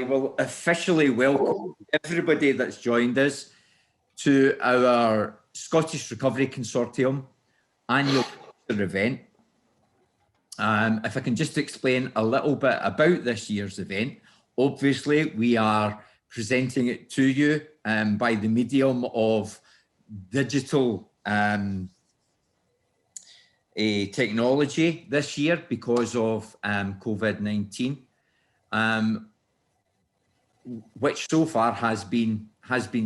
I will officially welcome everybody that's joined us to our Scottish Recovery Consortium Annual Lecture event. If I can just explain a little bit about this year's event. Obviously, we are presenting it to you by the medium of digital technology this year because of COVID-19, which so far has been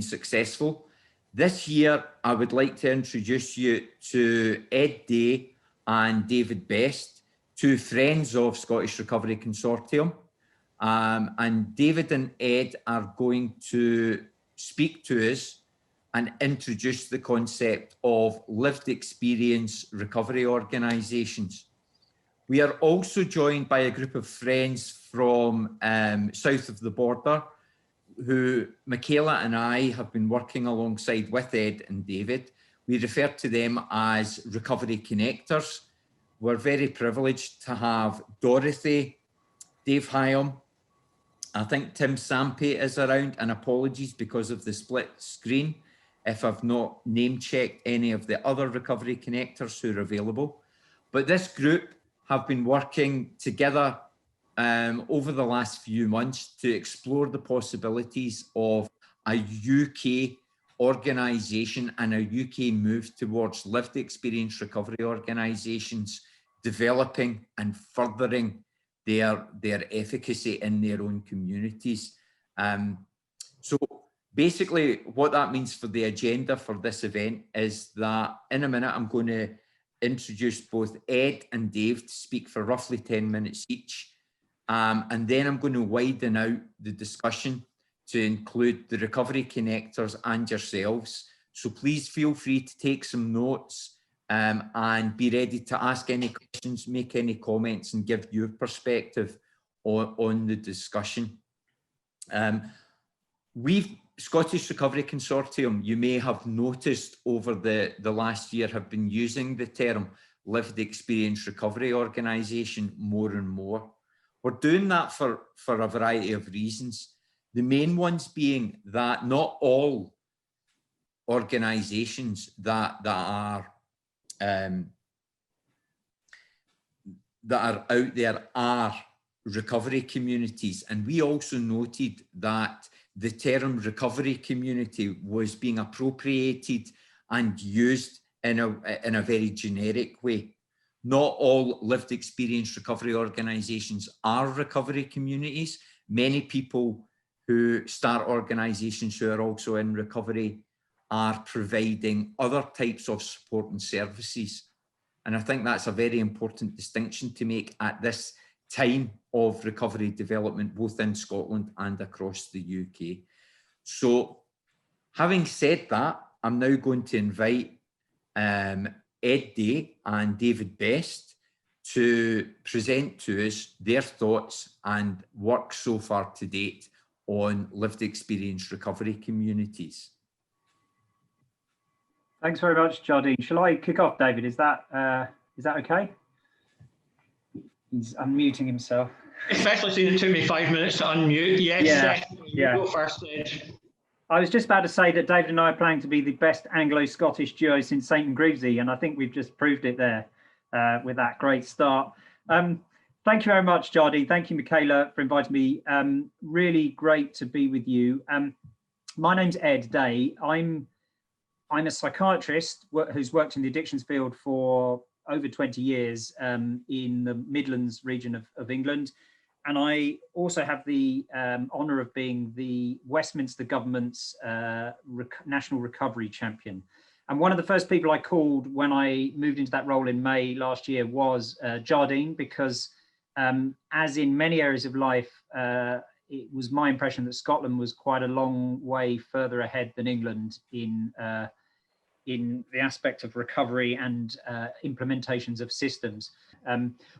successful. This year, I would like to introduce you to Ed Day and David Best, two friends of Scottish Recovery Consortium. And David and Ed are going to speak to us and introduce the concept of lived experience recovery organisations. We are also joined by a group of friends from south of the border, who Michaela and I have been working alongside with Ed and David. We refer to them as recovery connectors. We're very privileged to have Dorothy, Dave Hyam, I think Tim Sampey is around, and apologies because of the split screen if I've not name checked any of the other recovery connectors who are available. But this group have been working together over the last few months to explore the possibilities of a UK organisation and a UK move towards lived experience recovery organisations developing and furthering their efficacy in their own communities. So basically what that means for the agenda for this event is that in a minute I'm going to introduce both Ed and Dave to speak for roughly 10 minutes each. And then I'm going to widen out the discussion to include the recovery connectors and yourselves. So please feel free to take some notes and be ready to ask any questions, make any comments and give your perspective on the discussion. Scottish Recovery Consortium, you may have noticed over the last year, have been using the term lived experience recovery organisation more and more. We're doing that for a variety of reasons. The main ones being that not all organisations that are out there are recovery communities. And we also noted that the term recovery community was being appropriated and used in a very generic way. Not all lived experience recovery organisations are recovery communities. Many people who start organisations who are also in recovery are providing other types of support and services. And I think that's a very important distinction to make at this time of recovery development, both in Scotland and across the UK. So having said that, I'm now going to invite Ed Day and David Best to present to us their thoughts and work so far to date on lived experience recovery communities. Thanks very much, Jardine. Shall I kick off, David? Is that okay? He's unmuting himself. Especially since it took me 5 minutes to unmute. Yes, yeah. Go first, Ed. I was just about to say that David and I are planning to be the best Anglo-Scottish duo since St and Greavesy, and I think we've just proved it there with that great start. Thank you very much, Jardine. Thank you, Michaela, for inviting me. Really great to be with you. My name's Ed Day. I'm a psychiatrist who's worked in the addictions field for over 20 years in the Midlands region of England. And I also have the honour of being the Westminster government's National Recovery Champion. And one of the first people I called when I moved into that role in May last year was Jardine, because as in many areas of life, it was my impression that Scotland was quite a long way further ahead than England in the aspect of recovery and implementations of systems.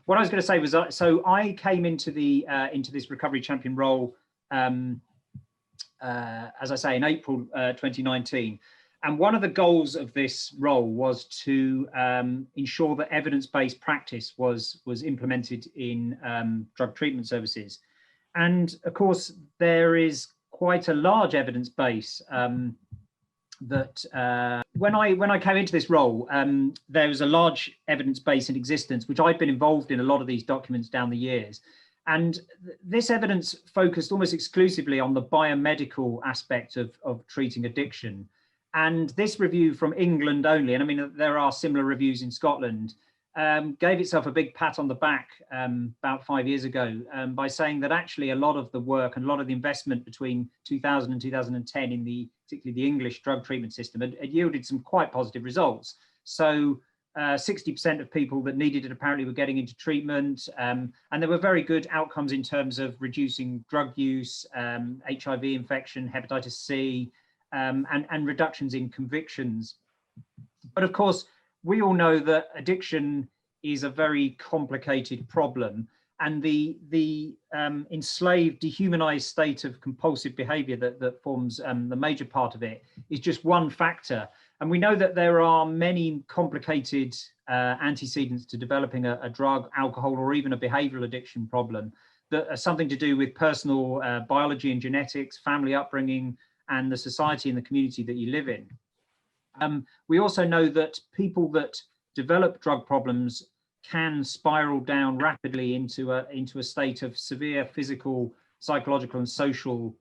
What I was going to say was, so I came into this recovery champion role, as I say, in April 2019. And one of the goals of this role was to ensure that evidence-based practice was implemented in drug treatment services. And of course, there is quite a large evidence base that when I came into this role, there was a large evidence base in existence, which I've been involved in a lot of these documents down the years. And this evidence focused almost exclusively on the biomedical aspect of treating addiction. And this review from England only, and I mean, there are similar reviews in Scotland, gave itself a big pat on the back about 5 years ago by saying that actually a lot of the work and a lot of the investment between 2000 and 2010 in particularly the English drug treatment system had yielded some quite positive results. So 60% of people that needed it apparently were getting into treatment, and there were very good outcomes in terms of reducing drug use, HIV infection, hepatitis C, and reductions in convictions. But of course, we all know that addiction is a very complicated problem, and the enslaved, dehumanized state of compulsive behavior that forms the major part of it is just one factor. And we know that there are many complicated antecedents to developing a drug, alcohol, or even a behavioral addiction problem that are something to do with personal biology and genetics, family upbringing, and the society and the community that you live in. We also know that people that develop drug problems can spiral down rapidly into a state of severe physical, psychological, and social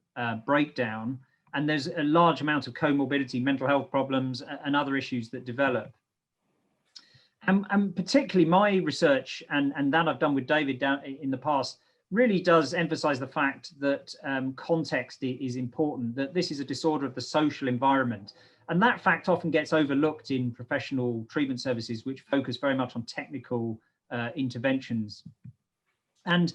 breakdown. And there's a large amount of comorbidity, mental health problems, and other issues that develop. And particularly my research and that I've done with David down in the past really does emphasize the fact that context is important, that this is a disorder of the social environment. And that fact often gets overlooked in professional treatment services, which focus very much on technical interventions. And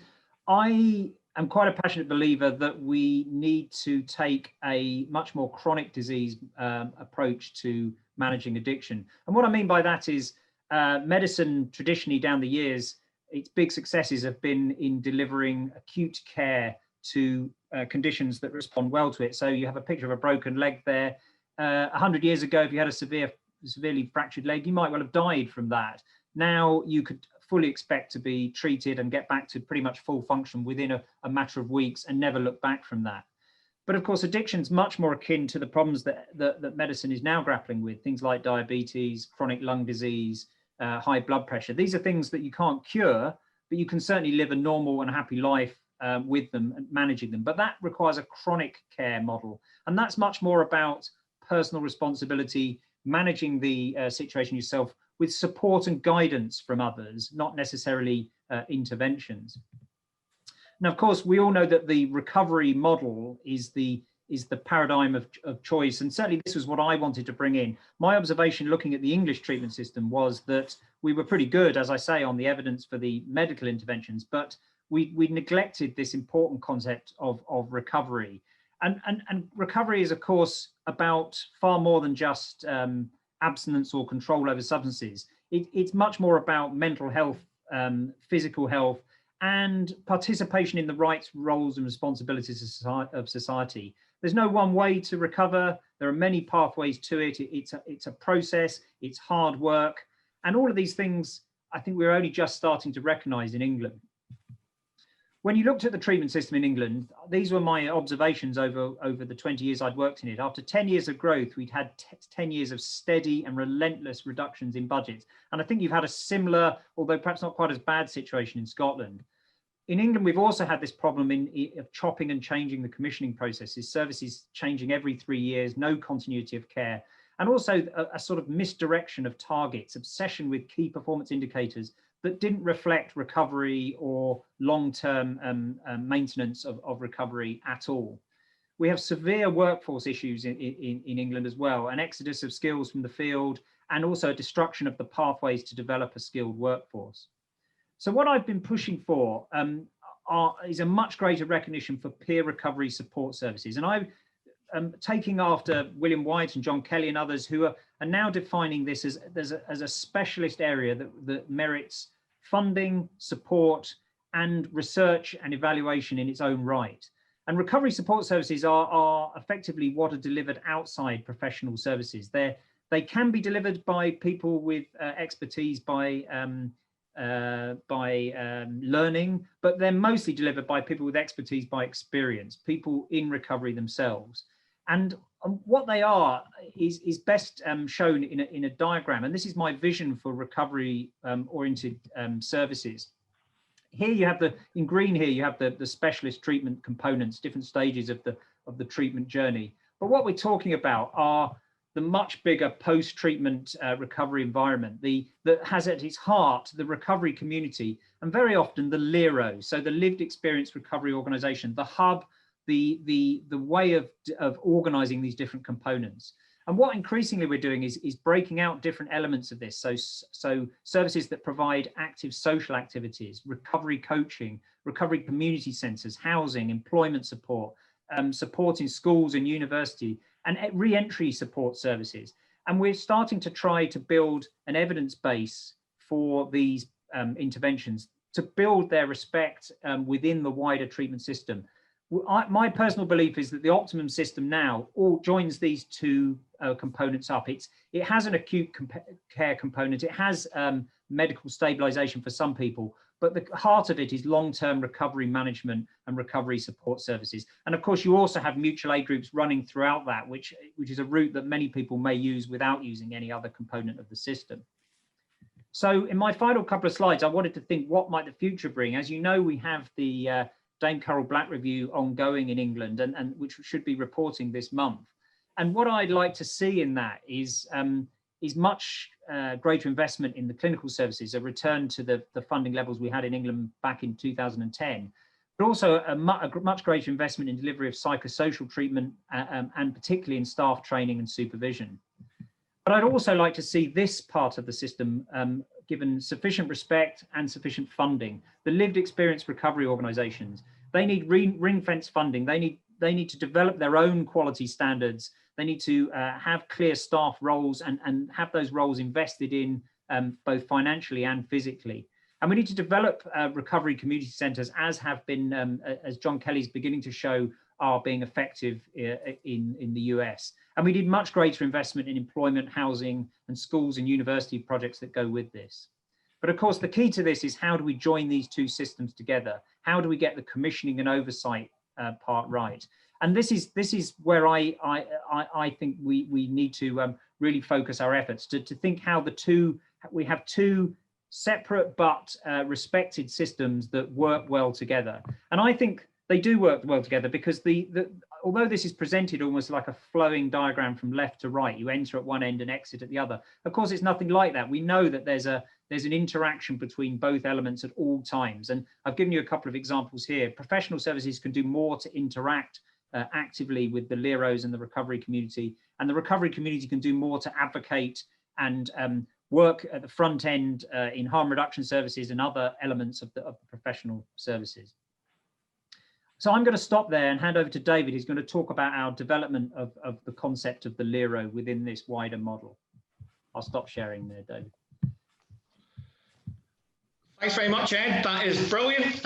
I am quite a passionate believer that we need to take a much more chronic disease approach to managing addiction. And what I mean by that is medicine traditionally down the years, its big successes have been in delivering acute care to conditions that respond well to it. So you have a picture of a broken leg there. 100 years ago, if you had a severely fractured leg, you might well have died from that. Now you could fully expect to be treated and get back to pretty much full function within a matter of weeks and never look back from that. But of course, addiction is much more akin to the problems that medicine is now grappling with, things like diabetes, chronic lung disease, high blood pressure. These are things that you can't cure, but you can certainly live a normal and happy life with them and managing them. But that requires a chronic care model. And that's much more about personal responsibility, managing the situation yourself with support and guidance from others, not necessarily interventions. Now, of course, we all know that the recovery model is the paradigm of choice. And certainly this was what I wanted to bring in. My observation looking at the English treatment system was that we were pretty good, as I say, on the evidence for the medical interventions, but we neglected this important concept of recovery. And recovery is, of course, about far more than just abstinence or control over substances. It's much more about mental health, physical health, and participation in the rights, roles, and responsibilities of society. There's no one way to recover. There are many pathways to it. It's a process. It's hard work. And all of these things, I think we're only just starting to recognize in England. When you looked at the treatment system in England, these were my observations over the 20 years I'd worked in it. After 10 years of growth, we'd had 10 years of steady and relentless reductions in budgets. And I think you've had a similar, although perhaps not quite as bad situation in Scotland. In England, we've also had this problem of chopping and changing the commissioning processes, services changing every 3 years, no continuity of care, and also a sort of misdirection of targets, obsession with key performance indicators that didn't reflect recovery or long-term maintenance of recovery at all. We have severe workforce issues in England as well, an exodus of skills from the field, and also a destruction of the pathways to develop a skilled workforce. So what I've been pushing for is a much greater recognition for peer recovery support services. And I'm taking after William White and John Kelly and others who are now defining this as a specialist area that merits funding, support, and research and evaluation in its own right. And recovery support services are effectively what are delivered outside professional services. They can be delivered by people with expertise, by learning, but they're mostly delivered by people with expertise by experience, people in recovery themselves. And what they are is best shown in a diagram. And this is my vision for recovery oriented services. Here you have in green here, you have the specialist treatment components, different stages of the treatment journey. But what we're talking about are the much bigger post-treatment recovery environment, that has at its heart the recovery community, and very often the LEROs, so the lived experience recovery organization, the hub, the way of organizing these different components. And what increasingly we're doing is breaking out different elements of this. So services that provide active social activities, recovery coaching, recovery community centers, housing, employment support, support in schools and university, and re-entry support services. And we're starting to try to build an evidence base for these interventions to build their respect within the wider treatment system. My personal belief is that the optimum system now all joins these two components up. It has an acute care component, it has medical stabilization for some people, but the heart of it is long-term recovery management and recovery support services. And of course, you also have mutual aid groups running throughout that, which is a route that many people may use without using any other component of the system. So in my final couple of slides, I wanted to think, what might the future bring? As you know, we have the Dame Carol Black review ongoing in England, and which should be reporting this month. And what I'd like to see in that is much greater investment in the clinical services, a return to the funding levels we had in England back in 2010, but also a much greater investment in delivery of psychosocial treatment and particularly in staff training and supervision. But I'd also like to see this part of the system given sufficient respect and sufficient funding. The lived experience recovery organizations, they need ring-fence funding. They need to develop their own quality standards. They need to have clear staff roles and have those roles invested in both financially and physically. And we need to develop recovery community centers, as have been, as John Kelly's beginning to show, are being effective in the US. And we need much greater investment in employment, housing, and schools and university projects that go with this. But of course, the key to this is, how do we join these two systems together? How do we get the commissioning and oversight part right? And this is where I think we need to really focus our efforts to think how we have two separate but respected systems that work well together. And I think they do work well together, because although this is presented almost like a flowing diagram from left to right, you enter at one end and exit at the other. Of course, it's nothing like that. We know that there's an interaction between both elements at all times. And I've given you a couple of examples here. Professional services can do more to interact actively with the LEROs and the recovery community. And the recovery community can do more to advocate and work at the front end in harm reduction services and other elements of the professional services. So I'm going to stop there and hand over to David, who's going to talk about our development of the concept of the LERO within this wider model. I'll stop sharing there, David. Thanks very much, Ed. That is brilliant.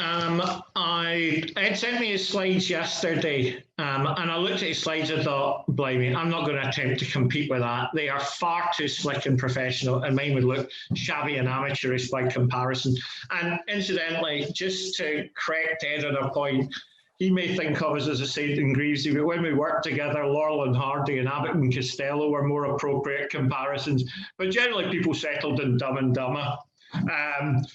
Ed sent me his slides yesterday, and I looked at his slides and thought, blimey, I'm not going to attempt to compete with that. They are far too slick and professional, and mine would look shabby and amateurish by comparison. And incidentally, just to correct Ed on a point, he may think of us as a St. Greavesy, but when we worked together, Laurel and Hardy and Abbott and Costello were more appropriate comparisons. But generally, people settled in Dumb and Dumber.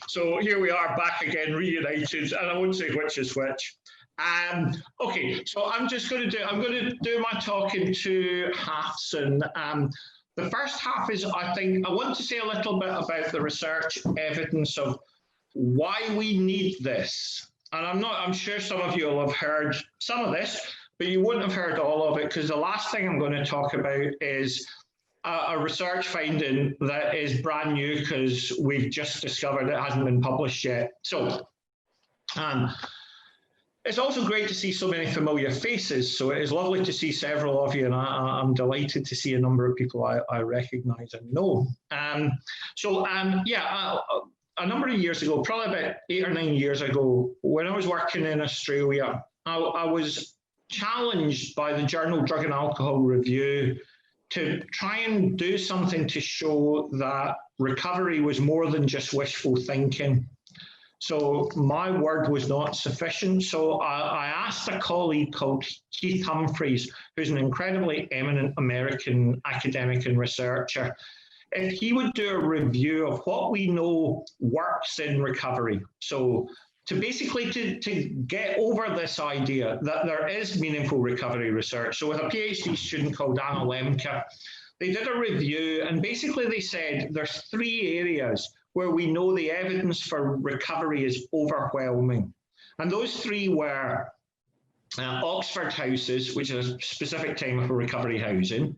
So here we are back again, reunited, and I won't say which is which. Okay, so I'm going to do my talk in two halves, and the first half is, I want to say a little bit about the research evidence of why we need this. And I'm sure some of you will have heard some of this, but you wouldn't have heard all of it, because the last thing I'm going to talk about is a research finding that is brand new, because we've just discovered it hasn't been published yet. So it's also great to see so many familiar faces. So it is lovely to see several of you, and I'm delighted to see a number of people I recognize and know. A number of years ago, probably about 8 or 9 years ago, when I was working in Australia, I was challenged by the journal Drug and Alcohol Review to try and do something to show that recovery was more than just wishful thinking. So my word was not sufficient. So I asked a colleague called Keith Humphreys, who's an incredibly eminent American academic and researcher, if he would do a review of what we know works in recovery. So to basically to get over this idea that there is meaningful recovery research. So with a PhD student called Anna Lemke, they did a review and basically they said there's 3 areas where we know the evidence for recovery is overwhelming. And those 3 were Oxford houses, which is a specific time for recovery housing,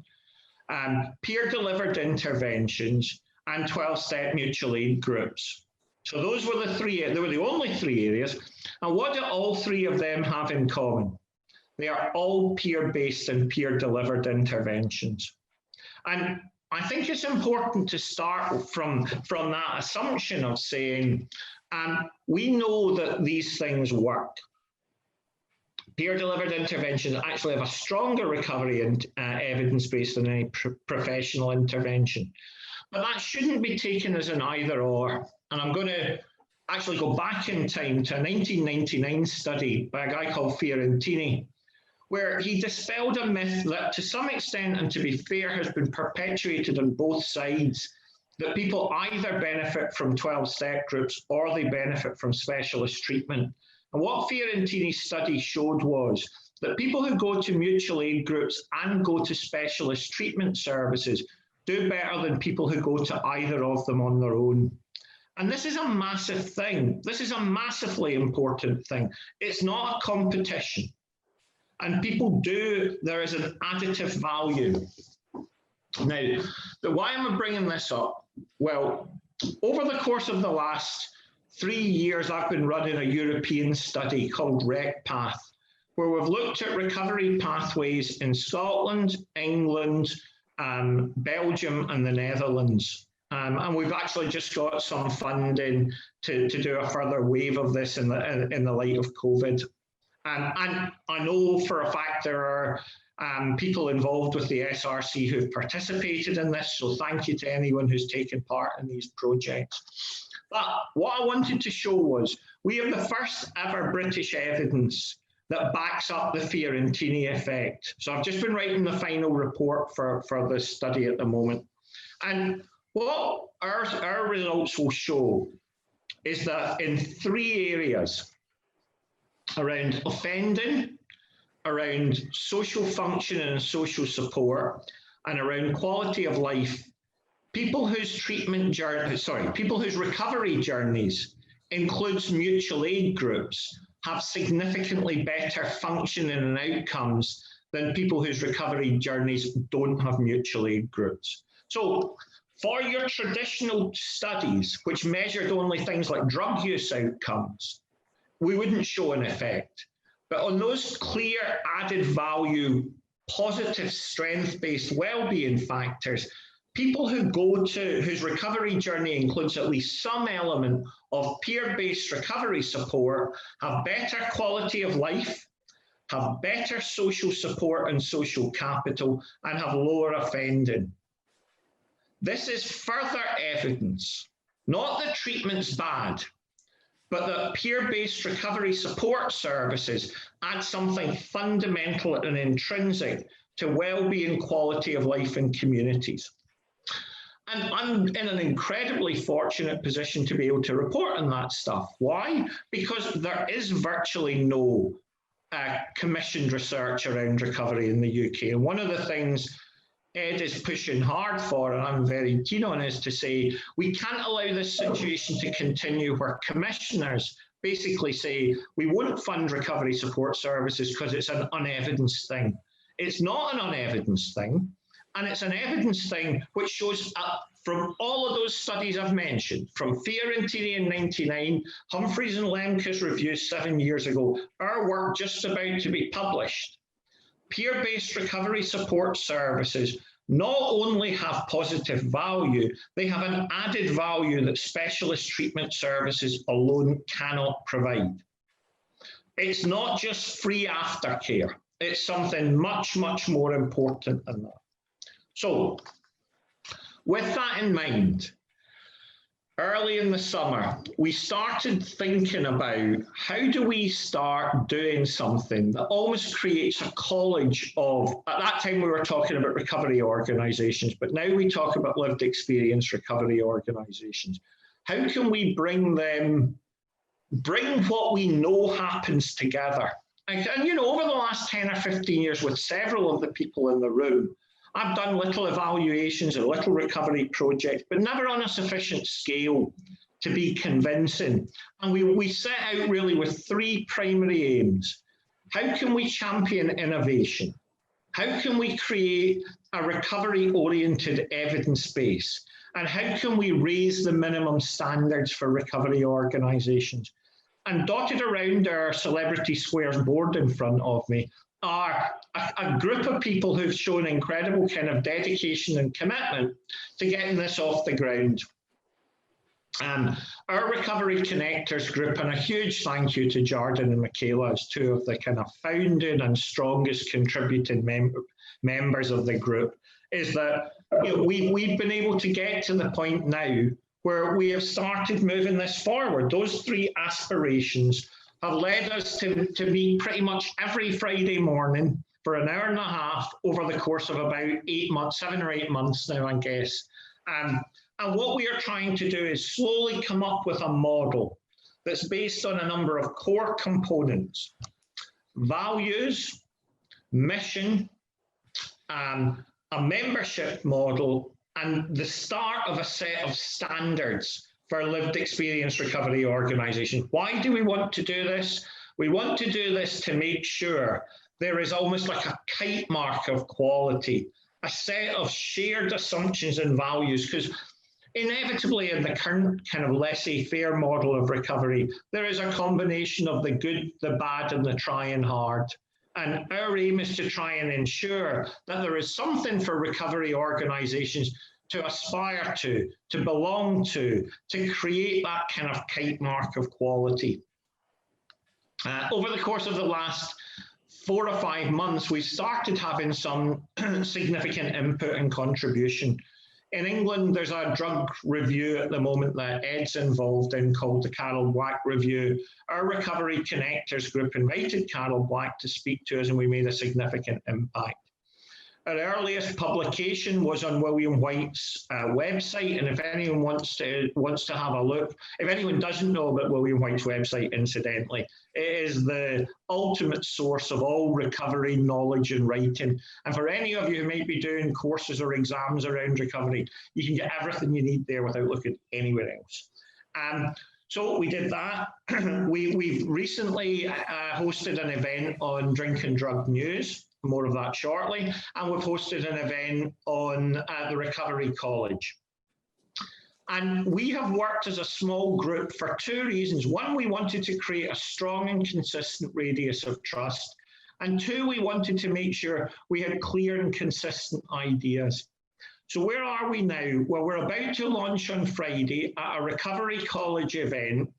peer-delivered interventions, and 12-step mutual aid groups. So those were they were the only 3 areas. And what do all 3 of them have in common? They are all peer-based and peer-delivered interventions. And I think it's important to start from that assumption of saying, we know that these things work. Peer-delivered interventions actually have a stronger recovery and evidence base than any professional intervention. But that shouldn't be taken as an either-or. And I'm going to actually go back in time to a 1999 study by a guy called Fiorentini, where he dispelled a myth that to some extent, and to be fair, has been perpetuated on both sides, that people either benefit from 12-step groups or they benefit from specialist treatment. And what Fiorentini's study showed was that people who go to mutual aid groups and go to specialist treatment services do better than people who go to either of them on their own. And this is a massive thing. This is a massively important thing. It's not a competition. And people there is an additive value. Now, why am I bringing this up? Well, over the course of the last 3 years, I've been running a European study called RECPath, where we've looked at recovery pathways in Scotland, England, Belgium, and the Netherlands. And we've actually just got some funding to do a further wave of this in the light of COVID. And I know for a fact there are people involved with the SRC who've participated in this, so thank you to anyone who's taken part in these projects. But what I wanted to show was we have the first ever British evidence that backs up the Fiorentini effect. So I've just been writing the final report for this study at the moment. And what our results will show is that in 3 areas, around offending, around social function and social support, and around quality of life, people whose recovery journeys includes mutual aid groups have significantly better functioning and outcomes than people whose recovery journeys don't have mutual aid groups. So for your traditional studies, which measured only things like drug use outcomes, we wouldn't show an effect. But on those clear added value, positive strength-based well-being factors, people whose recovery journey includes at least some element of peer-based recovery support have better quality of life, have better social support and social capital, and have lower offending. This is further evidence, not that treatment's bad, but that peer-based recovery support services add something fundamental and intrinsic to well-being, quality of life in communities. And I'm in an incredibly fortunate position to be able to report on that stuff. Why? Because there is virtually no commissioned research around recovery in the UK. And one of the things Ed is pushing hard for, and I'm very keen on, is to say we can't allow this situation to continue where commissioners basically say we won't fund recovery support services because it's an unevidenced thing. It's not an unevidenced thing, and it's an evidence thing which shows up from all of those studies I've mentioned, from Fiorentini in '99, Humphreys and Lemke's review 7 years ago, our work just about to be published. Peer-based recovery support services not only have positive value, they have an added value that specialist treatment services alone cannot provide. It's not just free aftercare. It's something much, much more important than that. So with that in mind, early in the summer, we started thinking about how do we start doing something that almost creates a college of, at that time we were talking about recovery organisations, but now we talk about lived experience recovery organisations. How can we bring what we know happens together? And you know, over the last 10 or 15 years with several of the people in the room, I've done little evaluations and little recovery projects, but never on a sufficient scale to be convincing. And we set out really with three primary aims. How can we champion innovation? How can we create a recovery-oriented evidence base? And how can we raise the minimum standards for recovery organisations? And dotted around our Celebrity Squares board in front of me are a group of people who've shown incredible kind of dedication and commitment to getting this off the ground. Our Recovery Connectors group, and a huge thank you to Jordan and Michaela as two of the kind of founding and strongest contributing members of the group, is that we've been able to get to the point now where we have started moving this forward. Those three aspirations have led us to meet pretty much every Friday morning for an hour and a half over the course of about 8 months, 7 or 8 months now, I guess. And what we are trying to do is slowly come up with a model that's based on a number of core components: values, mission, a membership model, and the start of a set of standards for lived experience recovery organisations. Why do we want to do this? We want to do this to make sure there is almost like a kite mark of quality, a set of shared assumptions and values, because inevitably in the current kind of laissez-faire model of recovery, there is a combination of the good, the bad, and the trying hard. And our aim is to try and ensure that there is something for recovery organisations to aspire to belong to create that kind of kite mark of quality. Over the course of the last 4 or 5 months, we've started having some significant input and contribution. In England, there's a drug review at the moment that Ed's involved in called the Carol Black Review. Our Recovery Connectors group invited Carol Black to speak to us, and we made a significant impact. Our earliest publication was on William White's website, and if anyone wants to have a look, if anyone doesn't know about William White's website, incidentally, it is the ultimate source of all recovery knowledge and writing. And for any of you who might be doing courses or exams around recovery, you can get everything you need there without looking anywhere else. So we did that. We've recently hosted an event on drink and drug news. More of that shortly. And we've hosted an event on the Recovery College. And we have worked as a small group for 2 reasons. One, we wanted to create a strong and consistent radius of trust. And 2, we wanted to make sure we had clear and consistent ideas. So where are we now? Well, we're about to launch on Friday at a Recovery College event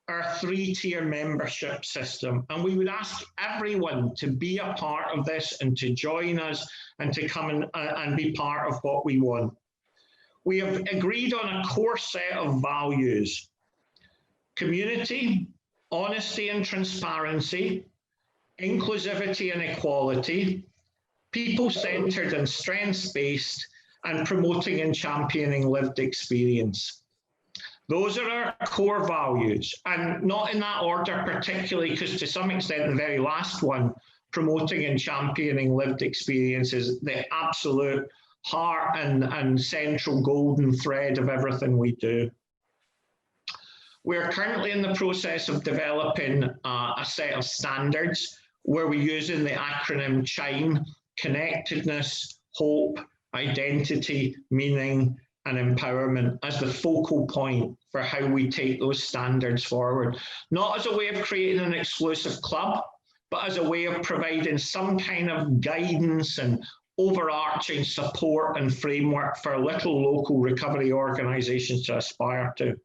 our 3-tier membership system. And we would ask everyone to be a part of this and to join us and to come and be part of what we want. We have agreed on a core set of values: community, honesty and transparency, inclusivity and equality, people-centered and strengths-based, and promoting and championing lived experience. Those are our core values, and not in that order particularly, because to some extent the very last one, promoting and championing lived experience, is the absolute heart and central golden thread of everything we do. We're currently in the process of developing a set of standards where we're using the acronym CHIME: connectedness, hope, identity, meaning, and empowerment as the focal point for how we take those standards forward. Not as a way of creating an exclusive club, but as a way of providing some kind of guidance and overarching support and framework for little local recovery organisations to aspire to.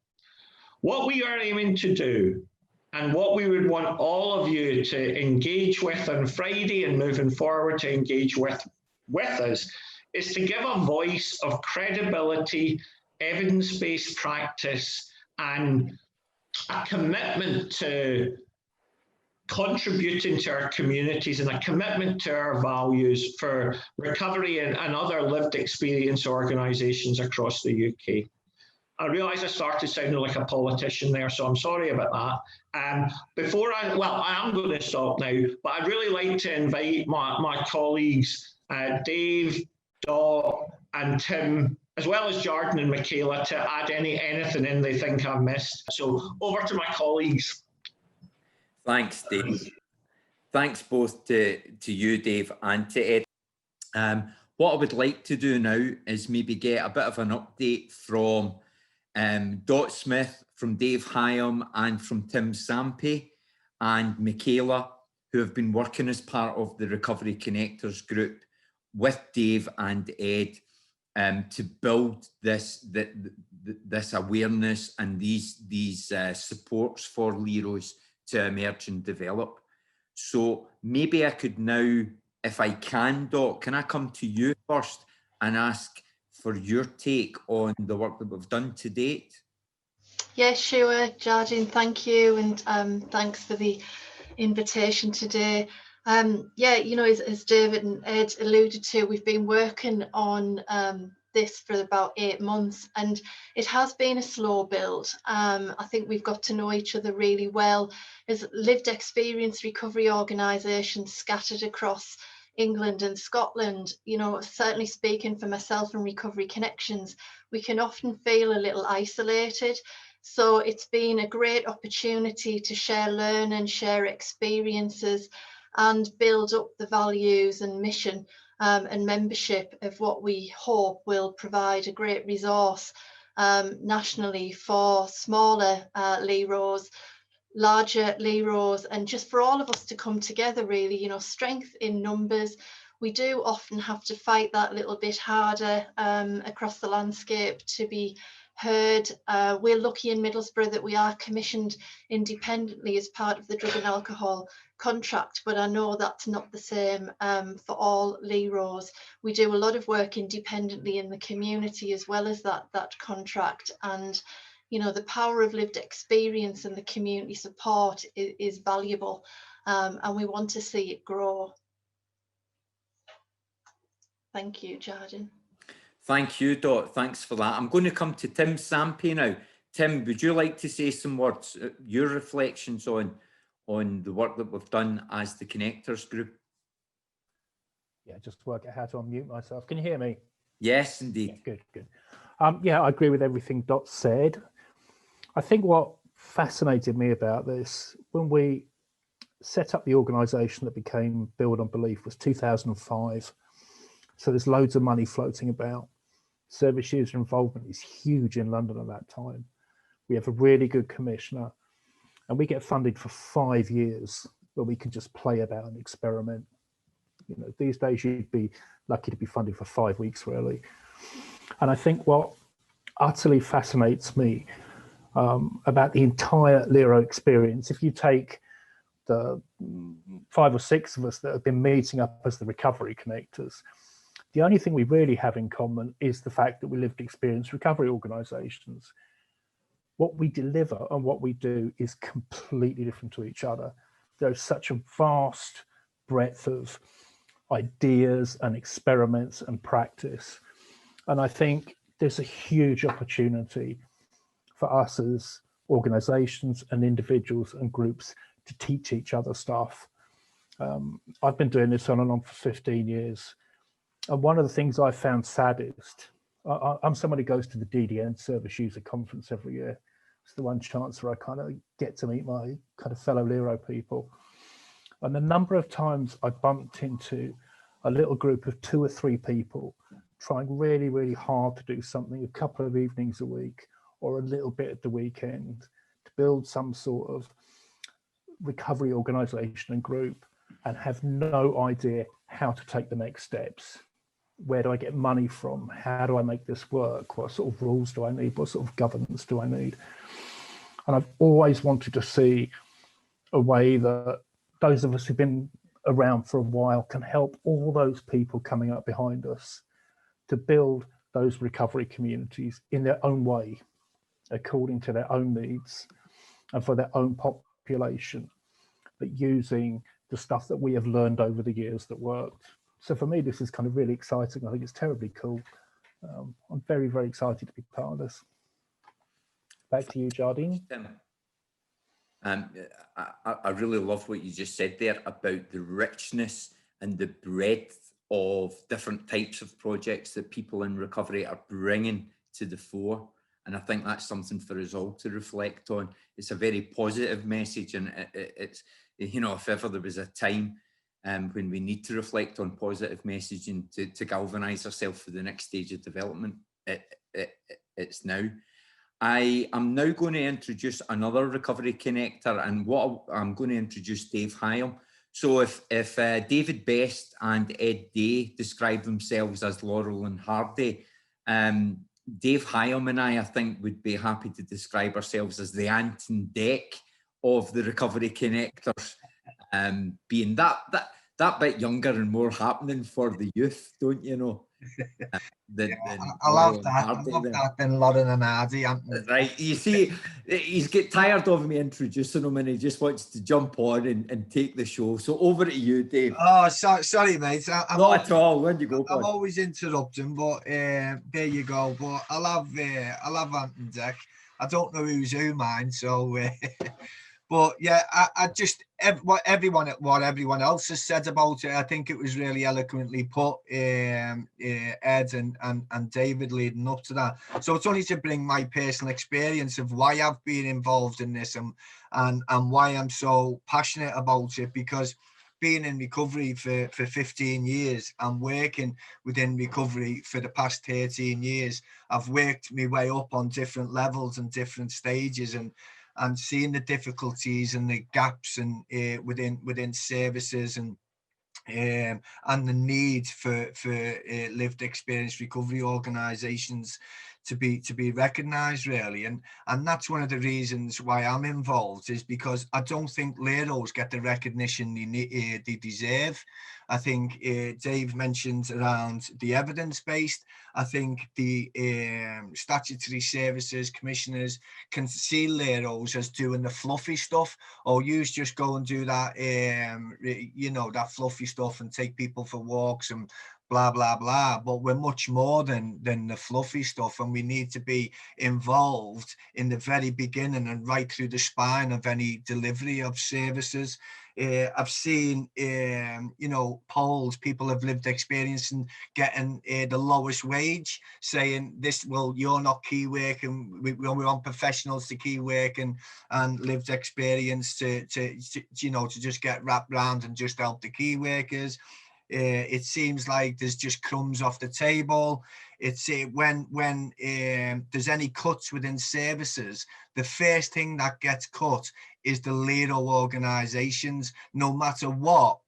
What we are aiming to do, and what we would want all of you to engage with on Friday and moving forward to engage with us, is to give a voice of credibility, evidence-based practice, and a commitment to contributing to our communities and a commitment to our values for recovery and other lived experience organisations across the UK. I realise I started sounding like a politician there, so I'm sorry about that. I am going to stop now, but I'd really like to invite my colleagues, Dave, Dot, and Tim, as well as Jordan and Michaela, to add anything in they think I've missed. So over to my colleagues. Thanks, Dave. Thanks both to you, Dave, and to Ed. What I would like to do now is maybe get a bit of an update from Dot Smith, from Dave Hyam, and from Tim Sampe and Michaela, who have been working as part of the Recovery Connectors group with Dave and Ed to build this awareness and these supports for LEROs to emerge and develop. So maybe I could now, if I can, Dot, can I come to you first and ask for your take on the work that we've done to date? Yeah, sure, Jardine, thank you, and thanks for the invitation today. Yeah, you know, as David and Ed alluded to, we've been working on this for about 8 months, and it has been a slow build. I think we've got to know each other really well as lived experience recovery organisations scattered across England and Scotland. You know, certainly speaking for myself and Recovery Connections, we can often feel a little isolated. So it's been a great opportunity to share learning, share experiences, and build up the values and mission and membership of what we hope will provide a great resource nationally for smaller LEROs, larger LEROs, and just for all of us to come together, really. You know, strength in numbers. We do often have to fight that little bit harder across the landscape to be heard. We're lucky in Middlesbrough that we are commissioned independently as part of the drug and alcohol contract, but I know that's not the same for all LEROs. We do a lot of work independently in the community as well as that contract, and you know, the power of lived experience and the community support is valuable, and we want to see it grow. Thank you, Jardine. Thank you, Dot. Thanks for that. I'm going to come to Tim Sampe now. Tim, would you like to say some words, your reflections on the work that we've done as the Connectors group? Yeah, just work out how to unmute myself. Can you hear me? Yes, indeed. Yeah, good. Yeah, I agree with everything Dot said. I think what fascinated me about this, when we set up the organisation that became Build on Belief, was 2005. So there's loads of money floating about. Service user involvement is huge in London at that time. We have a really good commissioner, and we get funded for 5 years where we can just play about and experiment. You know, these days you'd be lucky to be funded for 5 weeks, really. And I think what utterly fascinates me about the entire LERO experience, if you take the 5 or 6 of us that have been meeting up as the Recovery Connectors, the only thing we really have in common is the fact that we lived experience recovery organisations. What we deliver and what we do is completely different to each other. There's such a vast breadth of ideas and experiments and practice. And I think there's a huge opportunity for us as organisations and individuals and groups to teach each other stuff. I've been doing this on and on for 15 years. And one of the things I found saddest, I'm someone who goes to the DDN Service User Conference every year. It's the one chance where I kind of get to meet my kind of fellow LERO people. And the number of times I bumped into a little group of 2 or 3 people trying really, really hard to do something a couple of evenings a week or a little bit at the weekend to build some sort of recovery organisation and group, and have no idea how to take the next steps. Where do I get money from? How do I make this work? What sort of rules do I need? What sort of governance do I need? And I've always wanted to see a way that those of us who've been around for a while can help all those people coming up behind us to build those recovery communities in their own way, according to their own needs and for their own population, but using the stuff that we have learned over the years that worked. So for me, this is kind of really exciting. I think it's terribly cool. I'm very, very excited to be part of this. Back to you, Jardine. I really love what you just said there about the richness and the breadth of different types of projects that people in recovery are bringing to the fore. And I think that's something for us all to reflect on. It's a very positive message, and it's, you know, if ever there was a time when we need to reflect on positive messaging to galvanise ourselves for the next stage of development, it's now. I am now going to introduce another recovery connector, and I'm going to introduce Dave Hyam. So if David Best and Ed Day describe themselves as Laurel and Hardy, Dave Hyam and I think, would be happy to describe ourselves as the Ant and Deck of the recovery connectors, being that bit younger and more happening for the youth, don't you know? I love that. I love that. Then Laurel and Hardy, right? You see, he's get tired of me introducing him, and he just wants to jump on and take the show. So over to you, Dave. Oh, sorry, mate. Not at all. When you go, I'm always interrupting, but there you go. But I love Ant and Deck. I don't know who's who, mine. So, but yeah, I just what everyone else has said about it, I think it was really eloquently put. Ed and David leading up to that. So it's only to bring my personal experience of why I've been involved in this and why I'm so passionate about it, because being in recovery for 15 years and working within recovery for the past 13 years, I've worked my way up on different levels and different stages and seeing the difficulties and the gaps and within services and the need for lived experience recovery organisations to be recognised, really, and that's one of the reasons why I'm involved, is because I don't think LEROs get the recognition they deserve. I think Dave mentioned around the evidence-based. I think the statutory services commissioners can see LEROs as doing the fluffy stuff, or you just go and do that, that fluffy stuff and take people for walks and blah, blah, blah. But we're much more than the fluffy stuff, and we need to be involved in the very beginning and right through the spine of any delivery of services. I've seen, polls, people have lived experience and getting the lowest wage, saying this, well, you're not key work, and we want professionals to key work and lived experience to just get wrapped around and just help the key workers. It seems like there's just crumbs off the table. It's when there's any cuts within services, the first thing that gets cut is the LERO organisations, no matter what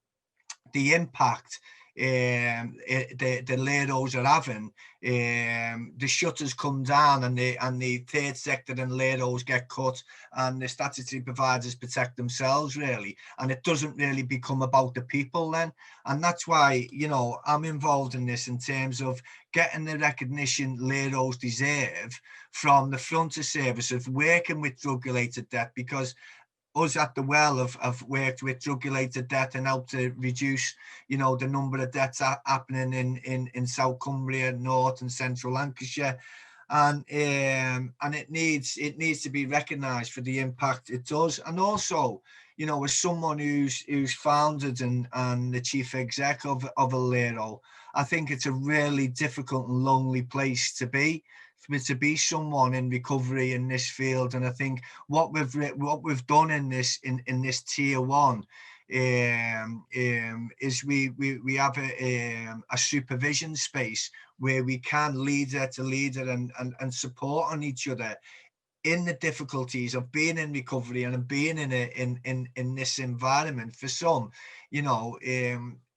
the impact the LEROs are having. The shutters come down and the third sector and LEROs get cut, and the statutory providers protect themselves, really, and it doesn't really become about the people then. And that's why, I'm involved in this in terms of getting the recognition LEROs deserve from the front of service of working with drug-related death, because us at the Well have worked with drug-related death and helped to reduce, the number of deaths happening in South Cumbria, North and Central Lancashire, and it needs to be recognised for the impact it does. And also, as someone who's founded and the chief exec of a LERO, I think it's a really difficult and lonely place to be someone in recovery in this field. And I think what we've done in this tier one is we have a supervision space where we can leader to leader and support on each other in the difficulties of being in recovery and being in this environment. For some,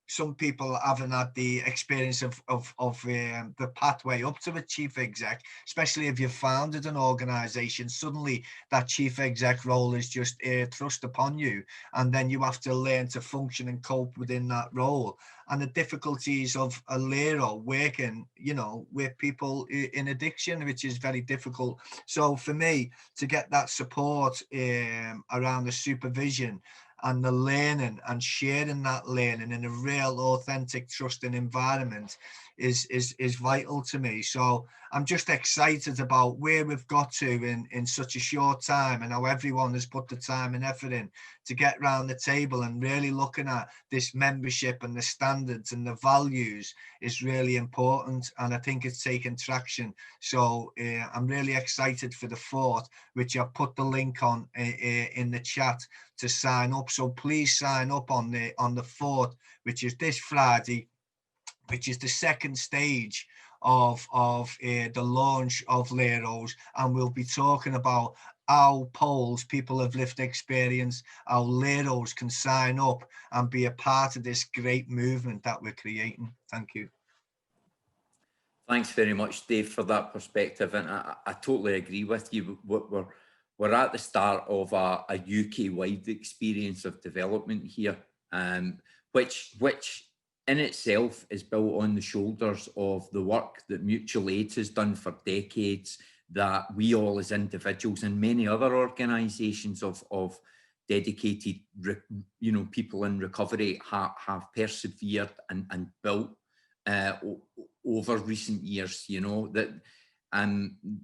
some people haven't had the experience of the pathway up to a chief exec, especially if you've founded an organization. Suddenly that chief exec role is just thrust upon you, and then you have to learn to function and cope within that role. And the difficulties of a LERO working, you know, with people in addiction, which is very difficult. So for me to get that support around the supervision and the learning and sharing that learning in a real, authentic, trusting environment is vital to me. So I'm just excited about where we've got to in such a short time, and how everyone has put the time and effort in to get round the table, and really looking at this membership and the standards and the values is really important, and I think it's taken traction. So I'm really excited for the 4th, which I've put the link on in the chat to sign up. So please sign up on the 4th, which is this Friday, which is the second stage of the launch of LEROs, and we'll be talking about how people of lived experience, how LEROs can sign up and be a part of this great movement that we're creating. Thank you. Thanks very much, Dave, for that perspective, and I totally agree with you. We're at the start of a UK-wide experience of development here, which in itself is built on the shoulders of the work that mutual aid has done for decades, that we all as individuals and many other organisations of dedicated, you know, people in recovery have persevered and built over recent years. You know, that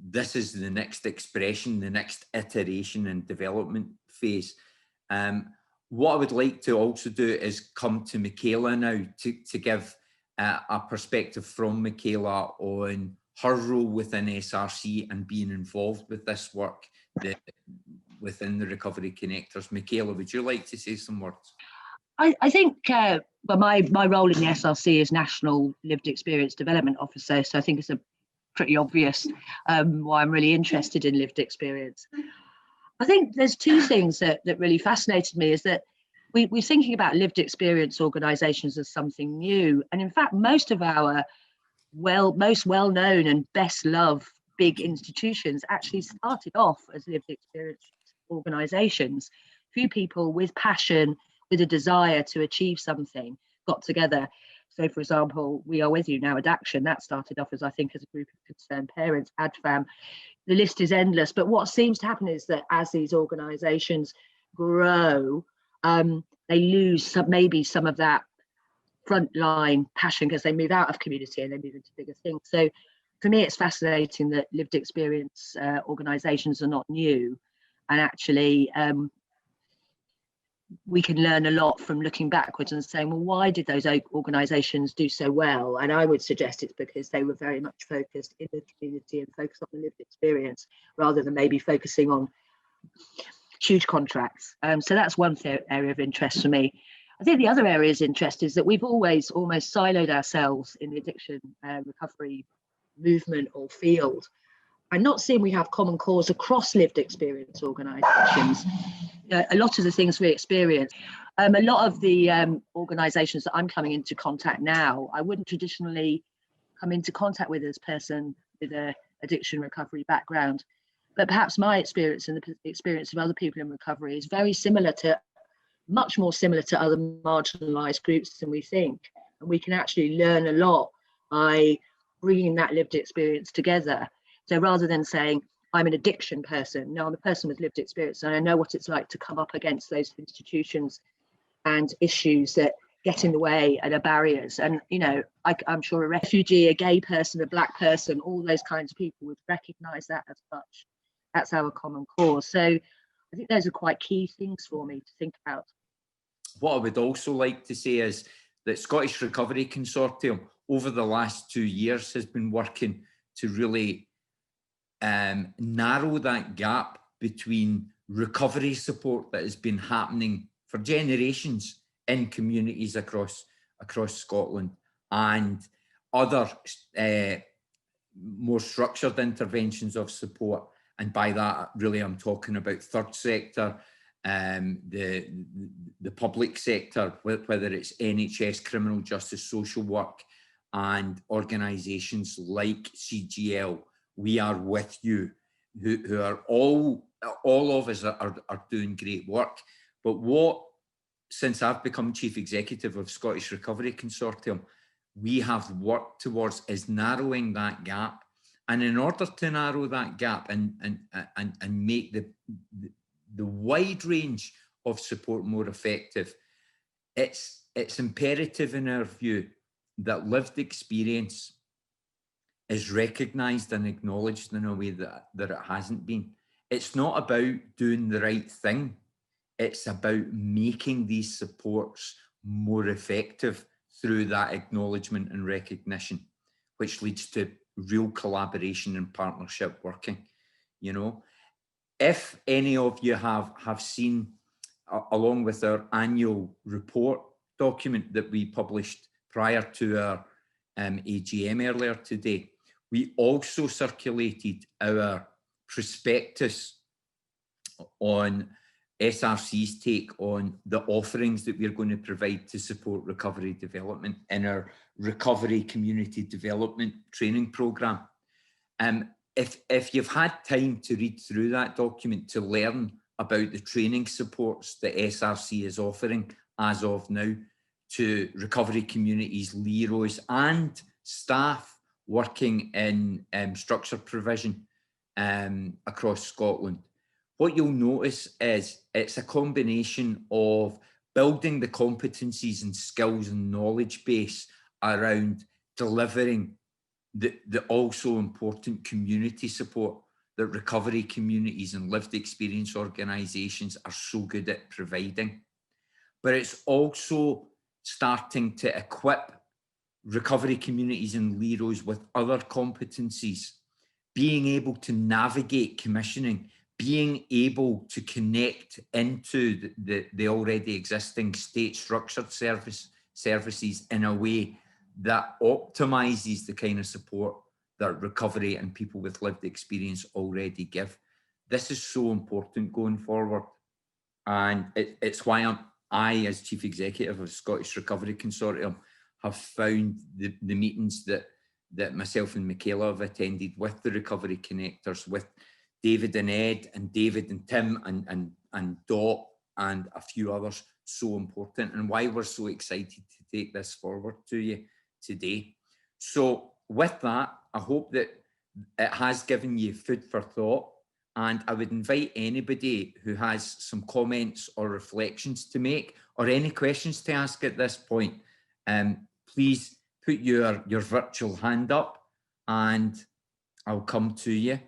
this is the next expression, the next iteration and development phase. What I would like to also do is come to Michaela now to give a perspective from Michaela on her role within SRC and being involved with this work within the Recovery Connectors. Michaela, would you like to say some words? I think well, my role in the SRC is National Lived Experience Development Officer, so I think it's a pretty obvious why I'm really interested in lived experience. I think there's two things that really fascinated me, is that we're thinking about lived experience organisations as something new, and in fact most of our most well-known and best loved big institutions actually started off as lived experience organisations. Few people with passion, with a desire to achieve something, got together. So for example, We Are With You Now at Action, that started off as, I think, as a group of concerned parents. ADFAM, the list is endless. But what seems to happen is that as these organisations grow, they lose maybe some of that frontline passion because they move out of community and they move into bigger things. So for me, it's fascinating that lived experience organisations are not new, and actually we can learn a lot from looking backwards and saying, well, why did those organisations do so well? And I would suggest it's because they were very much focused in the community and focused on the lived experience rather than maybe focusing on huge contracts. So that's one area of interest for me. I think the other area of interest is that we've always almost siloed ourselves in the addiction recovery movement or field. I'm not seeing we have common cause across lived experience organisations. A lot of the things we experience, a lot of the organisations that I'm coming into contact now, I wouldn't traditionally come into contact with as a person with an addiction recovery background. But perhaps my experience and the experience of other people in recovery is very similar to, much more similar to other marginalised groups than we think. And we can actually learn a lot by bringing that lived experience together. So rather than saying, I'm an addiction person, no, I'm a person with lived experience, and I know what it's like to come up against those institutions and issues that get in the way and are barriers. And, you know, I'm sure a refugee, a gay person, a black person, all those kinds of people would recognise that as such. That's our common cause. So I think those are quite key things for me to think about. What I would also like to say is that Scottish Recovery Consortium over the last 2 years has been working to really narrow that gap between recovery support that has been happening for generations in communities across Scotland and other more structured interventions of support. And by that, really, I'm talking about third sector the public sector, whether it's NHS, criminal justice, social work, and organisations like CGL. We are with you, who are all of us are doing great work. But since I've become Chief Executive of Scottish Recovery Consortium, we have worked towards is narrowing that gap. And in order to narrow that gap and make the wide range of support more effective, it's imperative in our view that lived experience is recognised and acknowledged in a way that it hasn't been. It's not about doing the right thing. It's about making these supports more effective through that acknowledgement and recognition, which leads to real collaboration and partnership working. You know, if any of you have seen, along with our annual report document that we published prior to our AGM earlier today, we also circulated our prospectus on SRC's take on the offerings that we're going to provide to support recovery development in our recovery community development training programme. If you've had time to read through that document to learn about the training supports that SRC is offering as of now to recovery communities, LEROs, and staff working in structured provision across Scotland, what you'll notice is it's a combination of building the competencies and skills and knowledge base around delivering the also important community support that recovery communities and lived experience organisations are so good at providing. But it's also starting to equip recovery communities and LEROs with other competencies, being able to navigate commissioning, being able to connect into the already existing state structured services in a way that optimises the kind of support that recovery and people with lived experience already give. This is so important going forward. And it's why I, as Chief Executive of Scottish Recovery Consortium, have found the meetings that myself and Michaela have attended with the Recovery Connectors, with David and Ed and David and Tim and Dot and a few others, so important, and why we're so excited to take this forward to you today. So with that, I hope that it has given you food for thought, and I would invite anybody who has some comments or reflections to make or any questions to ask at this point, please put your virtual hand up and I'll come to you.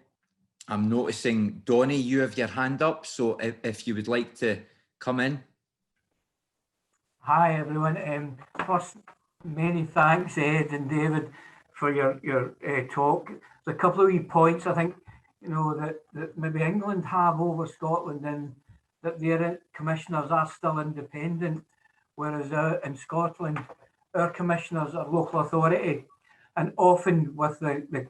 I'm noticing, Donnie, you have your hand up, so if you would like to come in. Hi everyone. First, many thanks Ed and David for your talk. There's a couple of wee points I think, you know, that maybe England have over Scotland, and that their commissioners are still independent, whereas in Scotland our commissioners are local authority, and often with the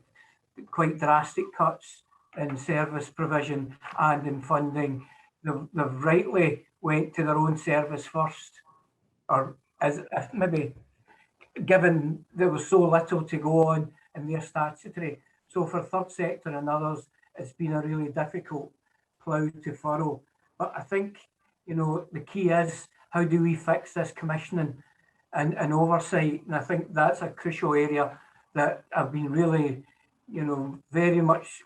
quite drastic cuts in service provision and in funding, they've rightly went to their own service first, or as if maybe given there was so little to go on in their statutory. So for third sector and others, it's been a really difficult plough to furrow. But I think, you know, the key is, how do we fix this commissioning and oversight? And I think that's a crucial area that I've been really, you know, very much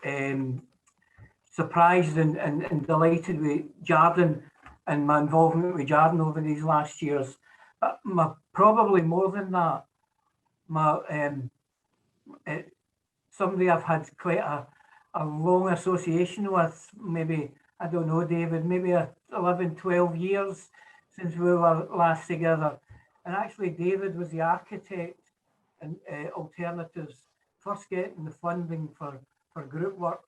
surprised and delighted with Jardine and my involvement with Jardine over these last years. But probably more than that, somebody I've had quite a long association with, maybe, I don't know, David, maybe 11, 12 years since we were last together. And actually David was the architect and alternatives, first getting the funding for group work,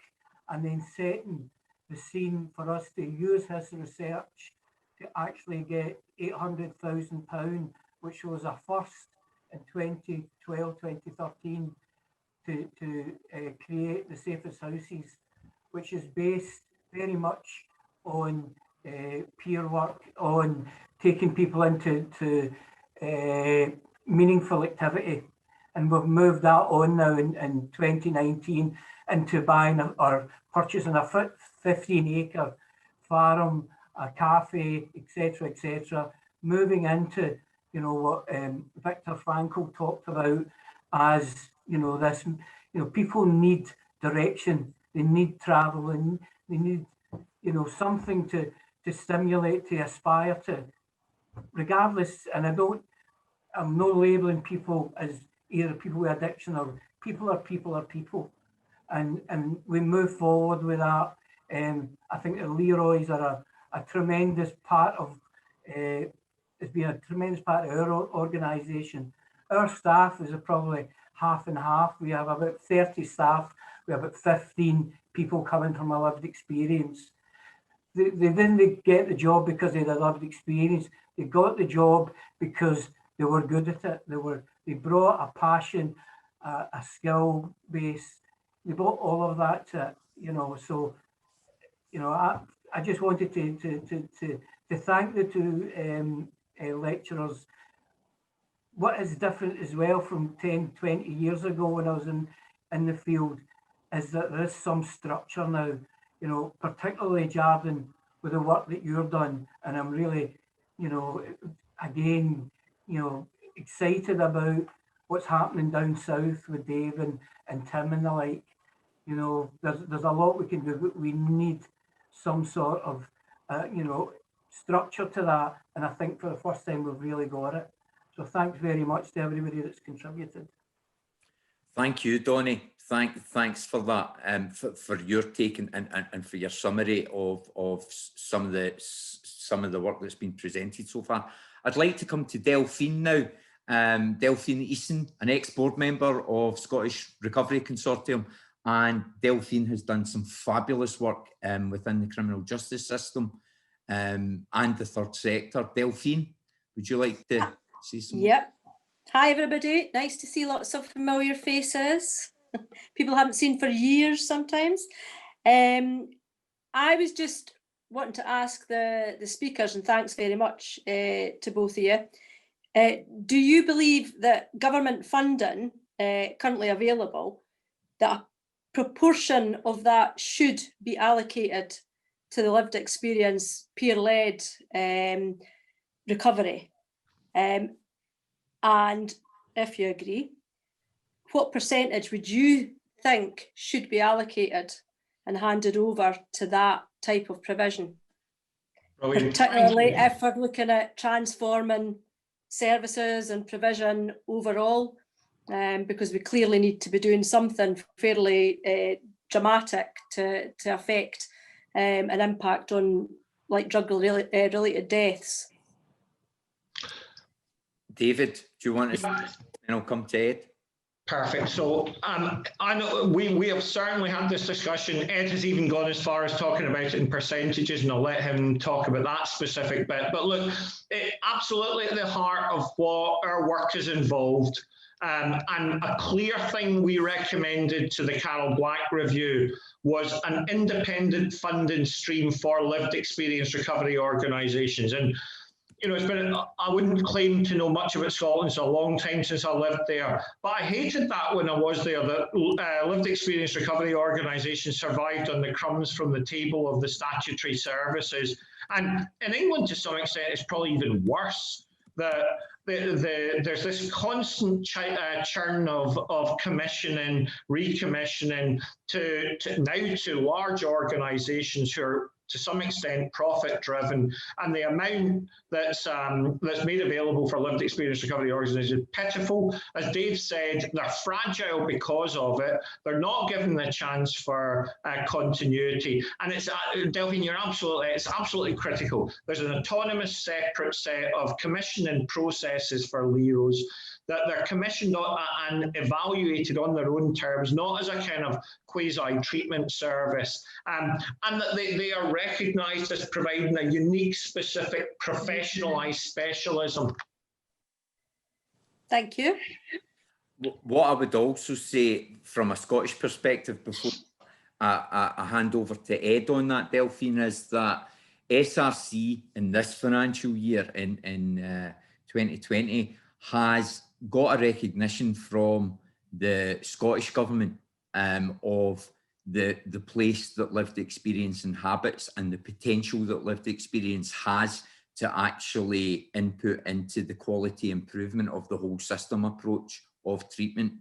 and then setting the scene for us to use his research to actually get £800,000, which was a first in 2012, 2013, to create the Safest Houses, which is based very much on peer work on taking people into meaningful activity. And we've moved that on now in 2019 into buying or purchasing a 15-acre farm, a cafe, etc., moving into, you know, what Viktor Frankl talked about as, you know, this, you know, people need direction, they need travel, and they need, you know, something to stimulate, to aspire to, regardless. And I'm not labeling people as either people with addiction or people are people. And we move forward with that. I think the LEROs are a tremendous part of, it's been a tremendous part of our organisation. Our staff is probably half and half. We have about 30 staff. We have about 15 people coming from a lived experience. They didn't get the job because they had a lived experience. They got the job because they were good at it. They brought a passion, a skill base. They brought all of that to it, you know. So, you know, I just wanted to thank the two lecturers. What is different as well from 10, 20 years ago when I was in the field is that there is some structure now, you know, particularly Jardin, with the work that you've done. And I'm really, you know, again, you know, excited about what's happening down south with Dave and Tim and the like. You know, there's a lot we can do, but we need some sort of, you know, structure to that. And I think for the first time, we've really got it. So thanks very much to everybody that's contributed. Thank you, Donnie. Thanks for that, for your take and for your summary of some of the work that's been presented so far. I'd like to come to Delphine now. Delphine Eason, an ex-board member of Scottish Recovery Consortium, and Delphine has done some fabulous work within the criminal justice system and the third sector. Delphine, would you like to say something? Yep. Hi, everybody. Nice to see lots of familiar faces. People I haven't seen for years sometimes. I was just wanting to ask the speakers, and thanks very much to both of you. Do you believe that government funding currently available, that a proportion of that should be allocated to the lived experience, peer-led recovery? And if you agree, what percentage would you think should be allocated and handed over to that type of provision? Brilliant. Particularly if we're looking at transforming services and provision overall, because we clearly need to be doing something fairly dramatic to affect an impact on like drug-related deaths. David, do you want to, and I'll come to Ed. Perfect. So I know we have certainly had this discussion. Ed has even gone as far as talking about it in percentages, and I'll let him talk about that specific bit. But look, absolutely at the heart of what our work is involved, and a clear thing we recommended to the Carol Black review was an independent funding stream for lived experience recovery organisations. And you know, it's been, I wouldn't claim to know much about Scotland. It's a long time since I lived there, but I hated that when I was there, that lived experience recovery organisations survived on the crumbs from the table of the statutory services. And in England, to some extent, it's probably even worse. There's this constant churn of commissioning, recommissioning to large organisations who are to some extent profit-driven, and the amount that's made available for lived experience recovery organisations is pitiful. As Dave said, they're fragile because of it. They're not given the chance for continuity. And it's Delphine, it's absolutely critical. There's an autonomous, separate set of commissioning processes for LEROs that they're commissioned and evaluated on their own terms, not as a kind of quasi-treatment service, and that they are recognised as providing a unique, specific, professionalised specialism. Thank you. What I would also say from a Scottish perspective before I hand over to Ed on that, Delphine, is that SRC in this financial year in 2020 has got a recognition from the Scottish Government of the place that lived experience inhabits and the potential that lived experience has to actually input into the quality improvement of the whole system approach of treatment.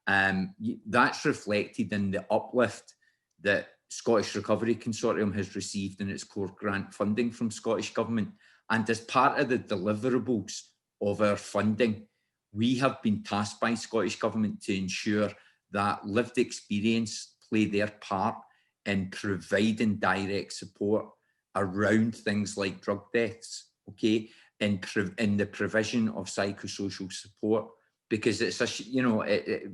That's reflected in the uplift that Scottish Recovery Consortium has received in its core grant funding from Scottish Government. And as part of the deliverables of our funding, we have been tasked by Scottish Government to ensure that lived experience play their part in providing direct support around things like drug deaths, okay, in the provision of psychosocial support, because it's a, you know,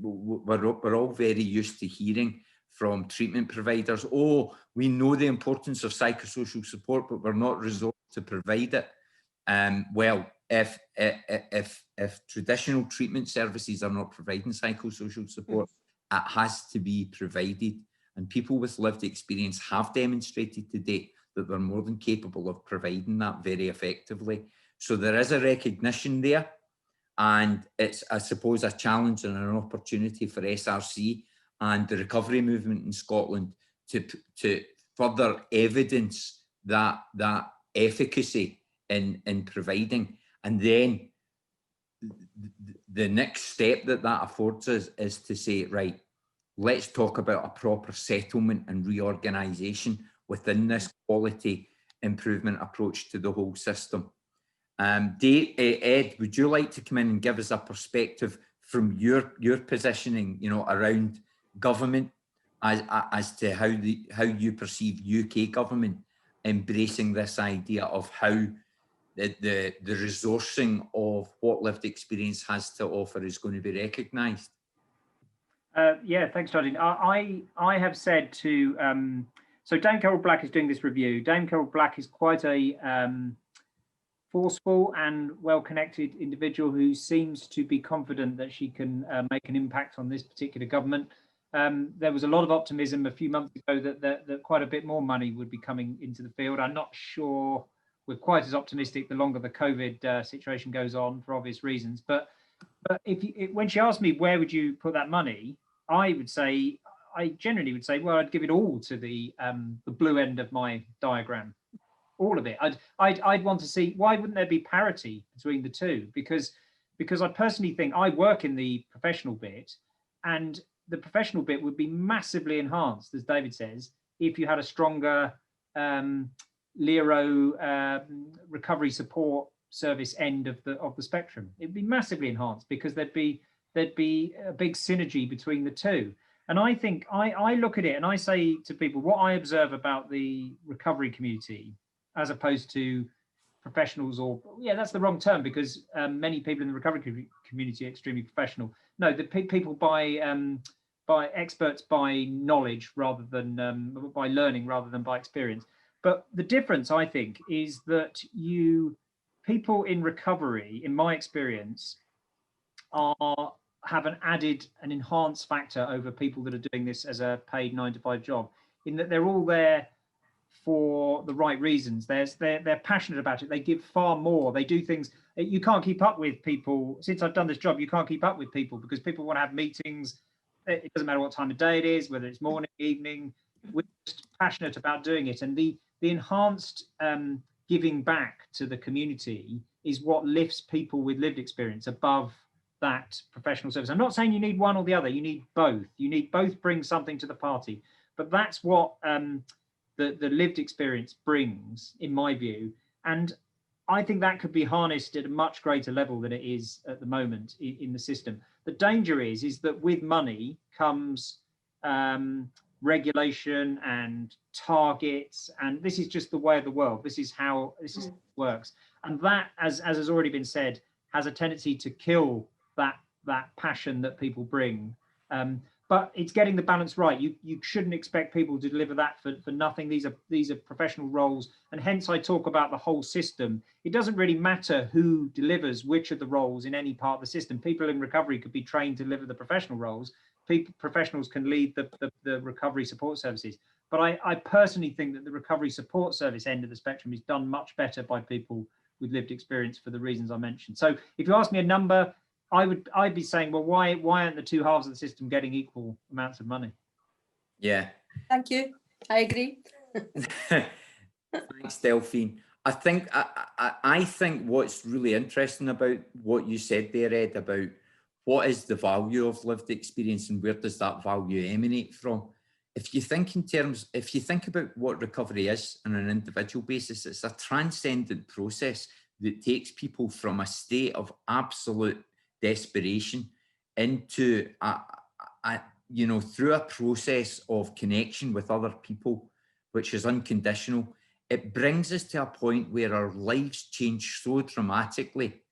we're all very used to hearing from treatment providers, oh, we know the importance of psychosocial support, but we're not resourced to provide it. Well, if traditional treatment services are not providing psychosocial support, it has to be provided. And people with lived experience have demonstrated to date that they're more than capable of providing that very effectively. So there is a recognition there. And it's, I suppose, a challenge and an opportunity for SRC and the recovery movement in Scotland to further evidence that efficacy in providing. And then the next step that affords us is to say, right, let's talk about a proper settlement and reorganisation within this quality improvement approach to the whole system. Ed, would you like to come in and give us a perspective from your positioning, you know, around government as to how you perceive UK government embracing this idea of how the resourcing of what lived experience has to offer is going to be recognised? Yeah, thanks, Jardine. I have said to, so Dame Carol Black is doing this review. Dame Carol Black is quite a forceful and well-connected individual who seems to be confident that she can make an impact on this particular government. There was a lot of optimism a few months ago that quite a bit more money would be coming into the field. I'm not sure we're quite as optimistic the longer the COVID situation goes on, for obvious reasons. But when she asked me where would you put that money, I generally would say, well, I'd give it all to the blue end of my diagram, all of it. I'd want to see, why wouldn't there be parity between the two? Because I personally think, I work in the professional bit, and the professional bit would be massively enhanced, as David says, if you had a stronger LERO recovery support service end of the spectrum. It'd be massively enhanced because there'd be a big synergy between the two. And I think I look at it and I say to people, what I observe about the recovery community, as opposed to professionals, or that's the wrong term, because many people in the recovery community are extremely professional. No, the people by experts by knowledge rather than by learning rather than by experience. But the difference, I think, is that people in recovery, in my experience, have an enhanced factor over people that are doing this as a paid 9-to-5 job, in that they're all there for the right reasons. They're passionate about it. They give far more. They do things. You can't keep up with people. Since I've done this job, you can't keep up with people because people want to have meetings. It doesn't matter what time of day it is, whether it's morning, evening. We're just passionate about doing it. And the enhanced giving back to the community is what lifts people with lived experience above that professional service. I'm not saying you need one or the other. You need both. You need both bring something to the party. But that's what the lived experience brings, in my view. And I think that could be harnessed at a much greater level than it is at the moment in the system. The danger is that with money comes regulation and targets, and this is just the way of the world. This is how it works. And that, as has already been said, has a tendency to kill that passion that people bring. But it's getting the balance right. You shouldn't expect people to deliver that for nothing. These are professional roles, and hence I talk about the whole system. It doesn't really matter who delivers which of the roles in any part of the system. People in recovery could be trained to deliver the professional roles. Professionals can lead the recovery support services. But I personally think that the recovery support service end of the spectrum is done much better by people with lived experience for the reasons I mentioned. So if you ask me a number, I'd be saying, well, why aren't the two halves of the system getting equal amounts of money? Yeah. Thank you. I agree. Thanks, Delphine. I think what's really interesting about what you said there, Ed, about what is the value of lived experience and where does that value emanate from? If you think about what recovery is on an individual basis, it's a transcendent process that takes people from a state of absolute desperation into through a process of connection with other people, which is unconditional. It brings us to a point where our lives change so dramatically,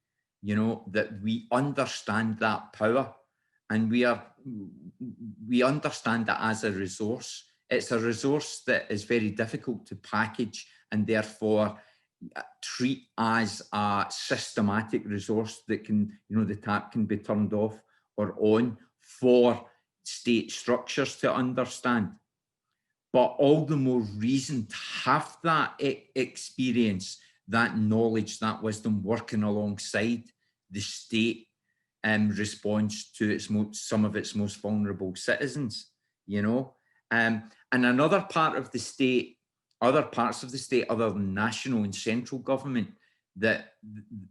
that we understand that power, and we understand that as a resource. It's a resource that is very difficult to package and therefore treat as a systematic resource that can, the tap can be turned off or on for state structures to understand. But all the more reason to have that experience, that knowledge, that wisdom working alongside the state response to some of its most vulnerable citizens, and another part of the state, other parts of the state other than national and central government that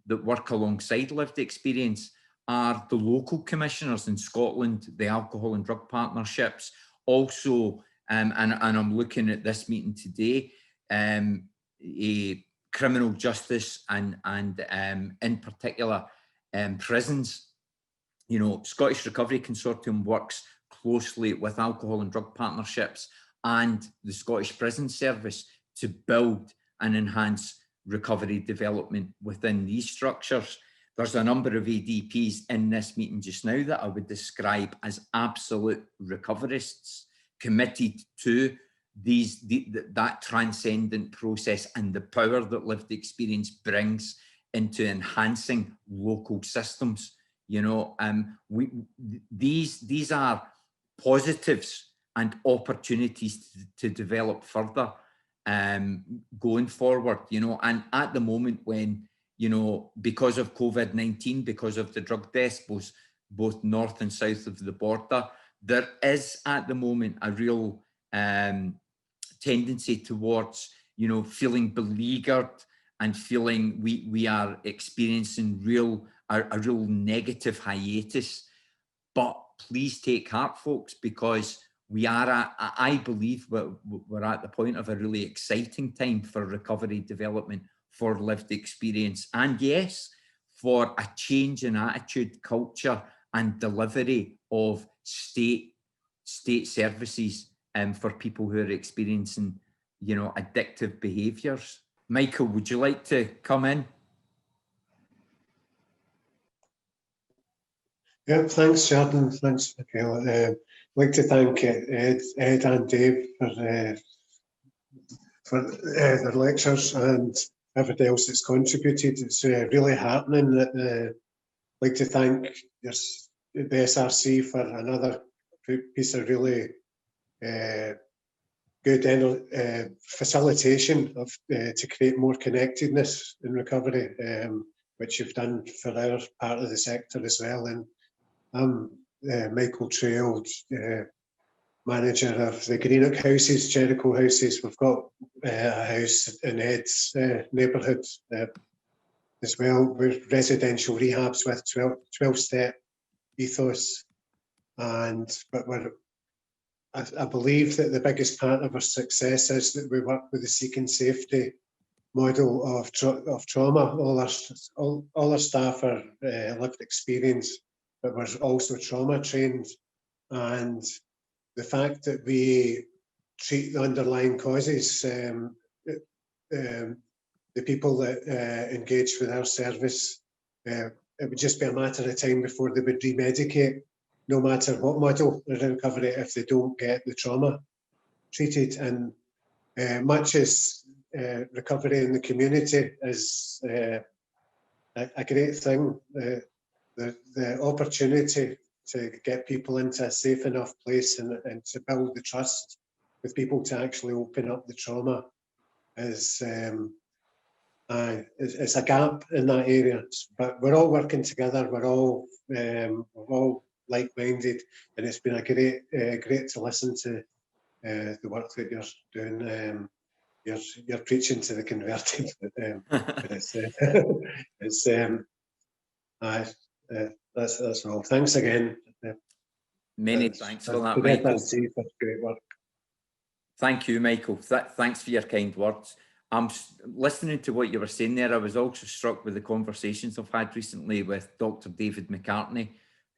work alongside lived experience are the local commissioners in Scotland, the alcohol and drug partnerships, also, and I'm looking at this meeting today, a criminal justice and in particular prisons. Scottish Recovery Consortium works closely with alcohol and drug partnerships and the Scottish Prison Service to build and enhance recovery development within these structures. There's a number of ADPs in this meeting just now that I would describe as absolute recoverists, committed to that transcendent process and the power that lived experience brings into enhancing local systems. These are positives and opportunities to develop further going forward, and at the moment when, because of COVID-19, because of the drug deaths, both north and south of the border, there is at the moment a real tendency towards, feeling beleaguered and feeling we are experiencing a real negative hiatus. But please take heart, folks, because I believe we're at the point of a really exciting time for recovery development, for lived experience, and yes, for a change in attitude, culture, and delivery of state services for people who are experiencing, addictive behaviours. Michael, would you like to come in? Yeah, thanks, Jordan. Thanks, Michaela. I'd like to thank Ed and Dave for their lectures and everybody else that's contributed. It's really heartening. I'd like to thank the SRC for another piece of really good facilitation of to create more connectedness in recovery, which you've done for our part of the sector as well. And I'm Michael Trail, manager of the Greenock Houses, Jericho Houses. We've got a house in Ed's neighbourhood as well. We're residential rehabs with 12-step ethos, but I believe that the biggest part of our success is that we work with the seek and safety model of trauma. All our staff are lived experience, but we're also trauma trained, and the fact that we treat the underlying causes, the people that engage with our service, it would just be a matter of time before they would remedicate, no matter what model of recovery, if they don't get the trauma treated. And much as recovery in the community is a great thing, the opportunity to get people into a safe enough place and to build the trust with people to actually open up the trauma is it's a gap in that area. But we're all working together. We're all like-minded, and it's been a great to listen to the work that you're doing. You're preaching to the converted, but that's all. Thanks again. Many thanks for that, Michael. Great work. Thank you, Michael. Thanks for your kind words. I'm listening to what you were saying there. I was also struck with the conversations I've had recently with Dr. David McCartney,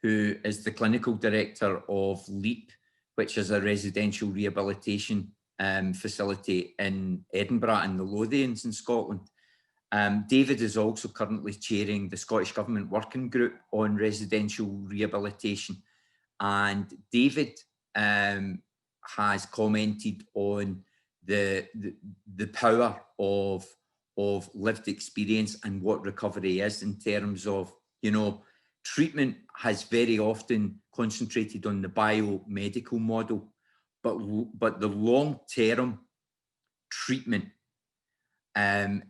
who is the clinical director of LEAP, which is a residential rehabilitation facility in Edinburgh in the Lothians in Scotland. David is also currently chairing the Scottish Government Working Group on residential rehabilitation. And David has commented on the power of lived experience and what recovery is in terms of, you know, treatment has very often concentrated on the biomedical model, but the long-term treatment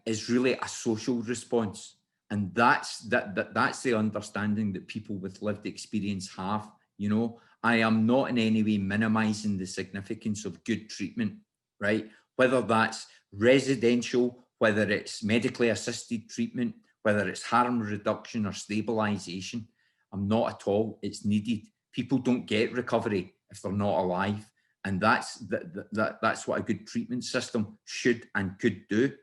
is really a social response. And that's the understanding that people with lived experience have. You know, I am not in any way minimizing the significance of good treatment, right? Whether that's residential, whether it's medically assisted treatment, whether it's harm reduction or stabilization, I'm not at all. It's needed. People don't get recovery if they're not alive. And that's what a good treatment system should and could do,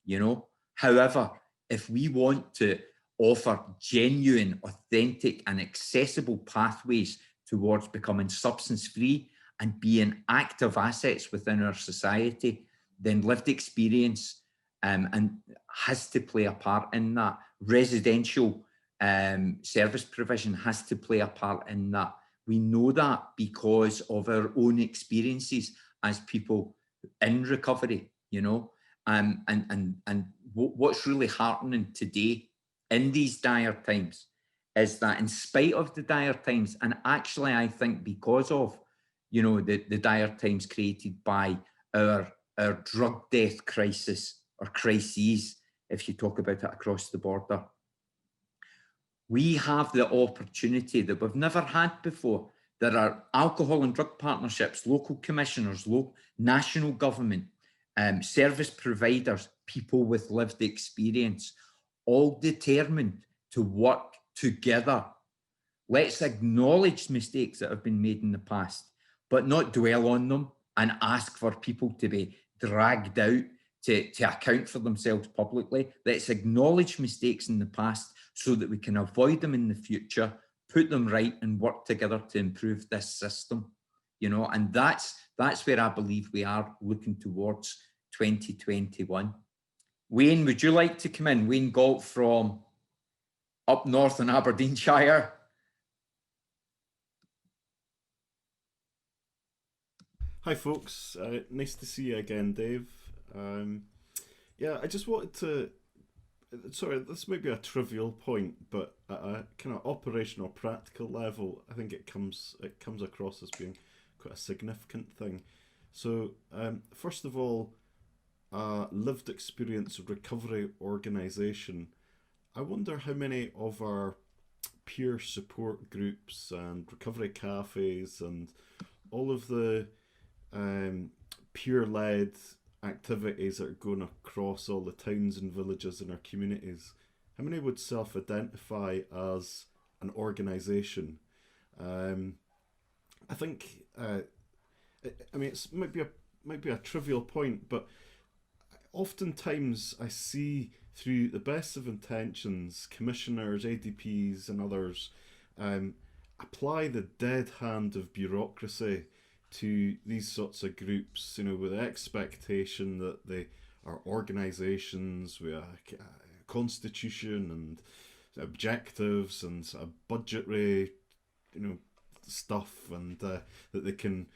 you know. However, if we want to offer genuine, authentic and accessible pathways towards becoming substance-free and being active assets within our society, then lived experience and has to play a part in that. Residential service provision has to play a part in that. We know that because of our own experiences as people in recovery, you know. And what's really heartening today in these dire times is that in spite of the dire times, and actually I think because of, you know, the dire times created by our drug death crisis or crises, if you talk about it across the border, we have the opportunity that we've never had before. There are alcohol and drug partnerships, local commissioners, national government, service providers, people with lived experience, all determined to work together. Let's acknowledge mistakes that have been made in the past, but not dwell on them and ask for people to be dragged out to account for themselves publicly. Let's acknowledge mistakes in the past so that we can avoid them in the future, put them right and work together to improve this system, you know. And that's where I believe we are looking towards 2021. Wayne, would you like to come in? Wayne Galt from up north in Aberdeenshire. Hi folks, nice to see you again, Dave. Yeah, I just wanted to, sorry, this might be a trivial point, but at a kind of operational, practical level, I think it comes across as being quite a significant thing. So, first of all, lived experience recovery organisation. I wonder how many of our peer support groups and recovery cafes and all of the peer-led activities that are going across all the towns and villages in our communities, how many would self-identify as an organisation? I think, I mean, it might be a trivial point, but oftentimes I see through the best of intentions, commissioners, ADPs and others apply the dead hand of bureaucracy to these sorts of groups, you know, with the expectation that they are organisations with a constitution and objectives and sort of budgetary, you know, stuff, and that they can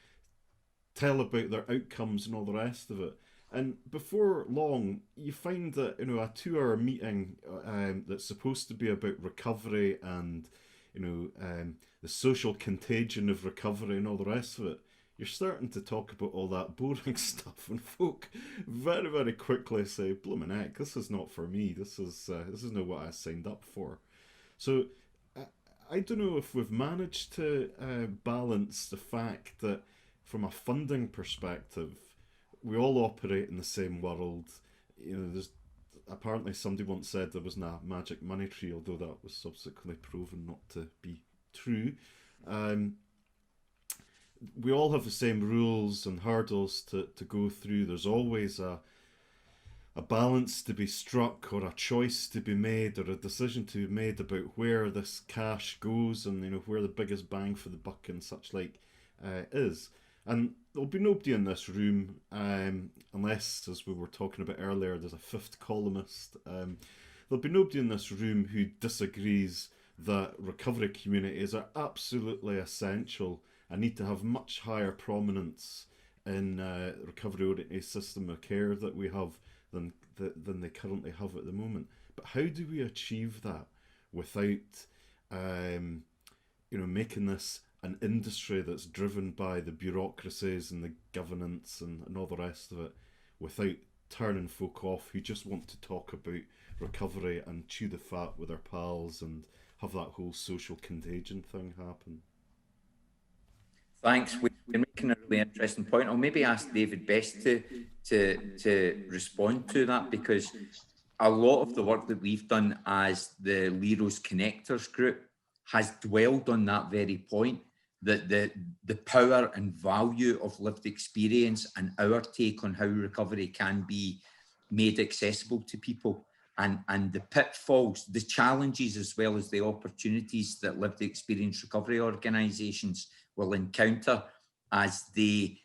tell about their outcomes and all the rest of it. And before long, you find that, you know, a 2-hour meeting that's supposed to be about recovery and, you know, the social contagion of recovery and all the rest of it, you're starting to talk about all that boring stuff, and folk very, very quickly say, "Bloomin' heck, this is not for me. This is not what I signed up for." So I don't know if we've managed to balance the fact that, from a funding perspective, we all operate in the same world. You know, there's apparently somebody once said there wasn't a magic money tree, although that was subsequently proven not to be true. We all have the same rules and hurdles to go through. There's always a balance to be struck, or a choice to be made, or a decision to be made about where this cash goes, and, you know, where the biggest bang for the buck and such like is. And there'll be nobody in this room, unless, as we were talking about earlier, there's a fifth columnist. There'll be nobody in this room who disagrees that recovery communities are absolutely essential and need to have much higher prominence in the recovery-oriented system of care that we have than they currently have at the moment. But how do we achieve that without, making this an industry that's driven by the bureaucracies and the governance and all the rest of it, without turning folk off who just want to talk about recovery and chew the fat with their pals and have that whole social contagion thing happen? Thanks. We're making a really interesting point. I'll maybe ask David Best to respond to that, because a lot of the work that we've done as the LEROs Connectors group has dwelled on that very point, that the power and value of lived experience and our take on how recovery can be made accessible to people, and the pitfalls, the challenges, as well as the opportunities that lived experience recovery organisations will encounter as they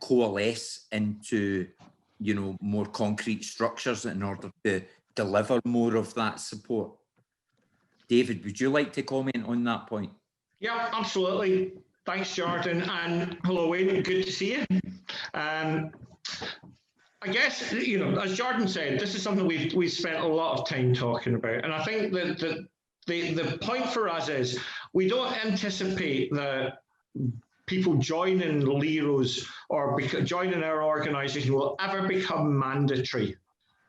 coalesce into, more concrete structures in order to deliver more of that support. David, would you like to comment on that point? Yeah, absolutely. Thanks, Jordan, and hello, Wayne. Good to see you. I guess, as Jordan said, this is something we've spent a lot of time talking about, and I think that the point for us is we don't anticipate that people joining LEROs or joining our organisation will ever become mandatory.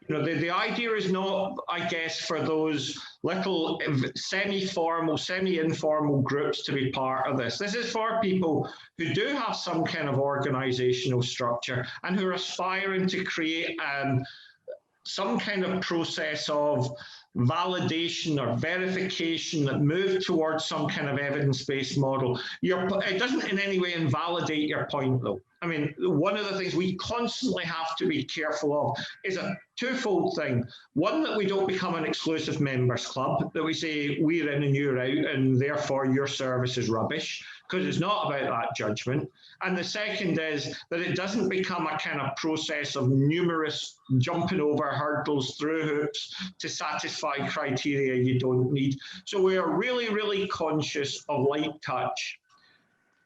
The idea is not, I guess, for those little semi-formal, semi-informal groups to be part of this. This is for people who do have some kind of organisational structure and who are aspiring to create some kind of process of validation or verification that move towards some kind of evidence-based model. It doesn't in any way invalidate your point, though. I mean, one of the things we constantly have to be careful of is a twofold thing. One, that we don't become an exclusive members club, that we say we're in and you're out, and therefore your service is rubbish, because it's not about that judgment. And the second is that it doesn't become a kind of process of numerous jumping over hurdles through hoops to satisfy criteria you don't need. So we are really, really conscious of light touch.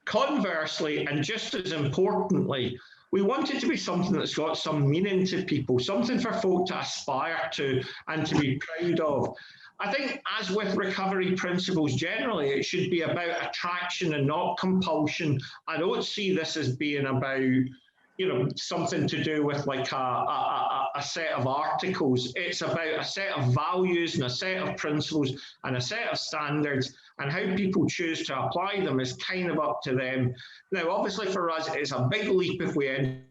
Conversely, and just as importantly, we want it to be something that's got some meaning to people, something for folk to aspire to and to be proud of. I think, as with recovery principles generally, it should be about attraction and not compulsion. I don't see this as being about, something to do with like a set of articles. It's about a set of values and a set of principles and a set of standards, and how people choose to apply them is kind of up to them. Now, obviously for us, it's a big leap if we end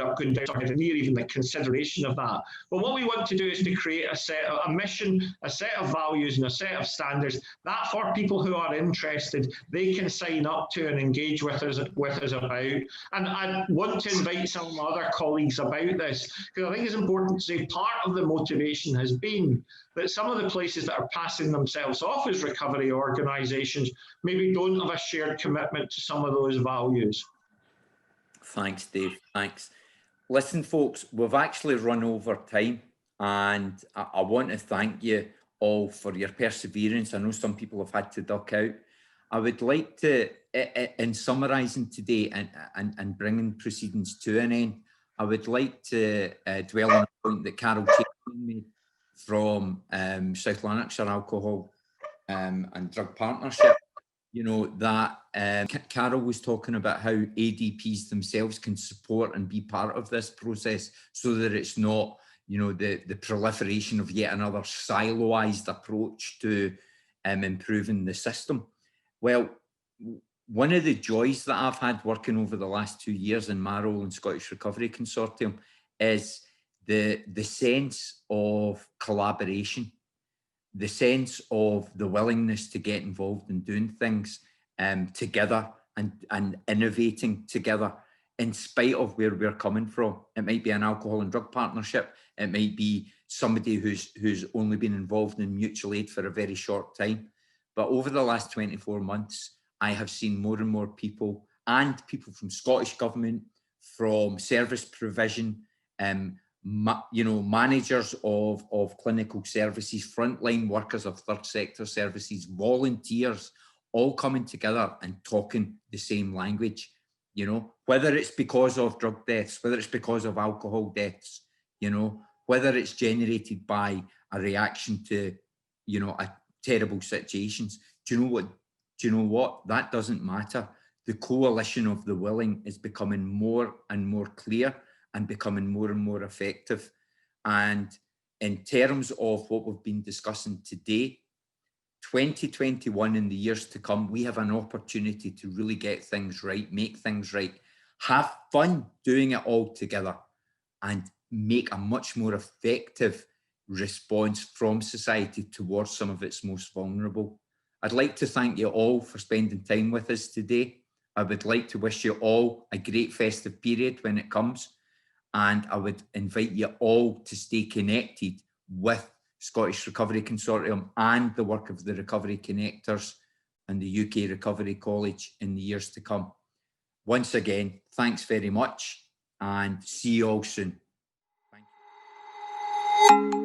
up going down near even the consideration of that. But what we want to do is to create a mission, a set of values and a set of standards that for people who are interested, they can sign up to and engage with us about. And I want to invite some of my other colleagues about this, because I think it's important to say part of the motivation has been that some of the places that are passing themselves off as recovery organisations maybe don't have a shared commitment to some of those values. Thanks, Dave. Thanks. Listen, folks, we've actually run over time, and I want to thank you all for your perseverance. I know some people have had to duck out. I would like to, in summarising today and bringing proceedings to an end, I would like to dwell on a point that Carol Chamberlain made from South Lanarkshire Alcohol and Drug Partnership. you know, that Carol was talking about how ADPs themselves can support and be part of this process so that it's not, you know, the proliferation of yet another siloized approach to improving the system. Well, one of the joys that I've had working over the last 2 years in my role in Scottish Recovery Consortium is the sense of collaboration, the sense of the willingness to get involved in doing things together and innovating together in spite of where we're coming from. It might be an alcohol and drug partnership. It might be somebody who's only been involved in mutual aid for a very short time. But over the last 24 months, I have seen more and more people, and people from Scottish Government, from service provision, you know, managers of clinical services, frontline workers of third sector services, volunteers, all coming together and talking the same language, you know, whether it's because of drug deaths, whether it's because of alcohol deaths, you know, whether it's generated by a reaction to, you know, a terrible situations. Do you know what? That doesn't matter. The coalition of the willing is becoming more and more clear and becoming more and more effective. And in terms of what we've been discussing today, 2021 and the years to come, we have an opportunity to really get things right, make things right, have fun doing it all together, and make a much more effective response from society towards some of its most vulnerable. I'd like to thank you all for spending time with us today. I would like to wish you all a great festive period when it comes. And I would invite you all to stay connected with Scottish Recovery Consortium and the work of the Recovery Connectors and the UK Recovery College in the years to come. Once again, thanks very much and see you all soon. Thank you.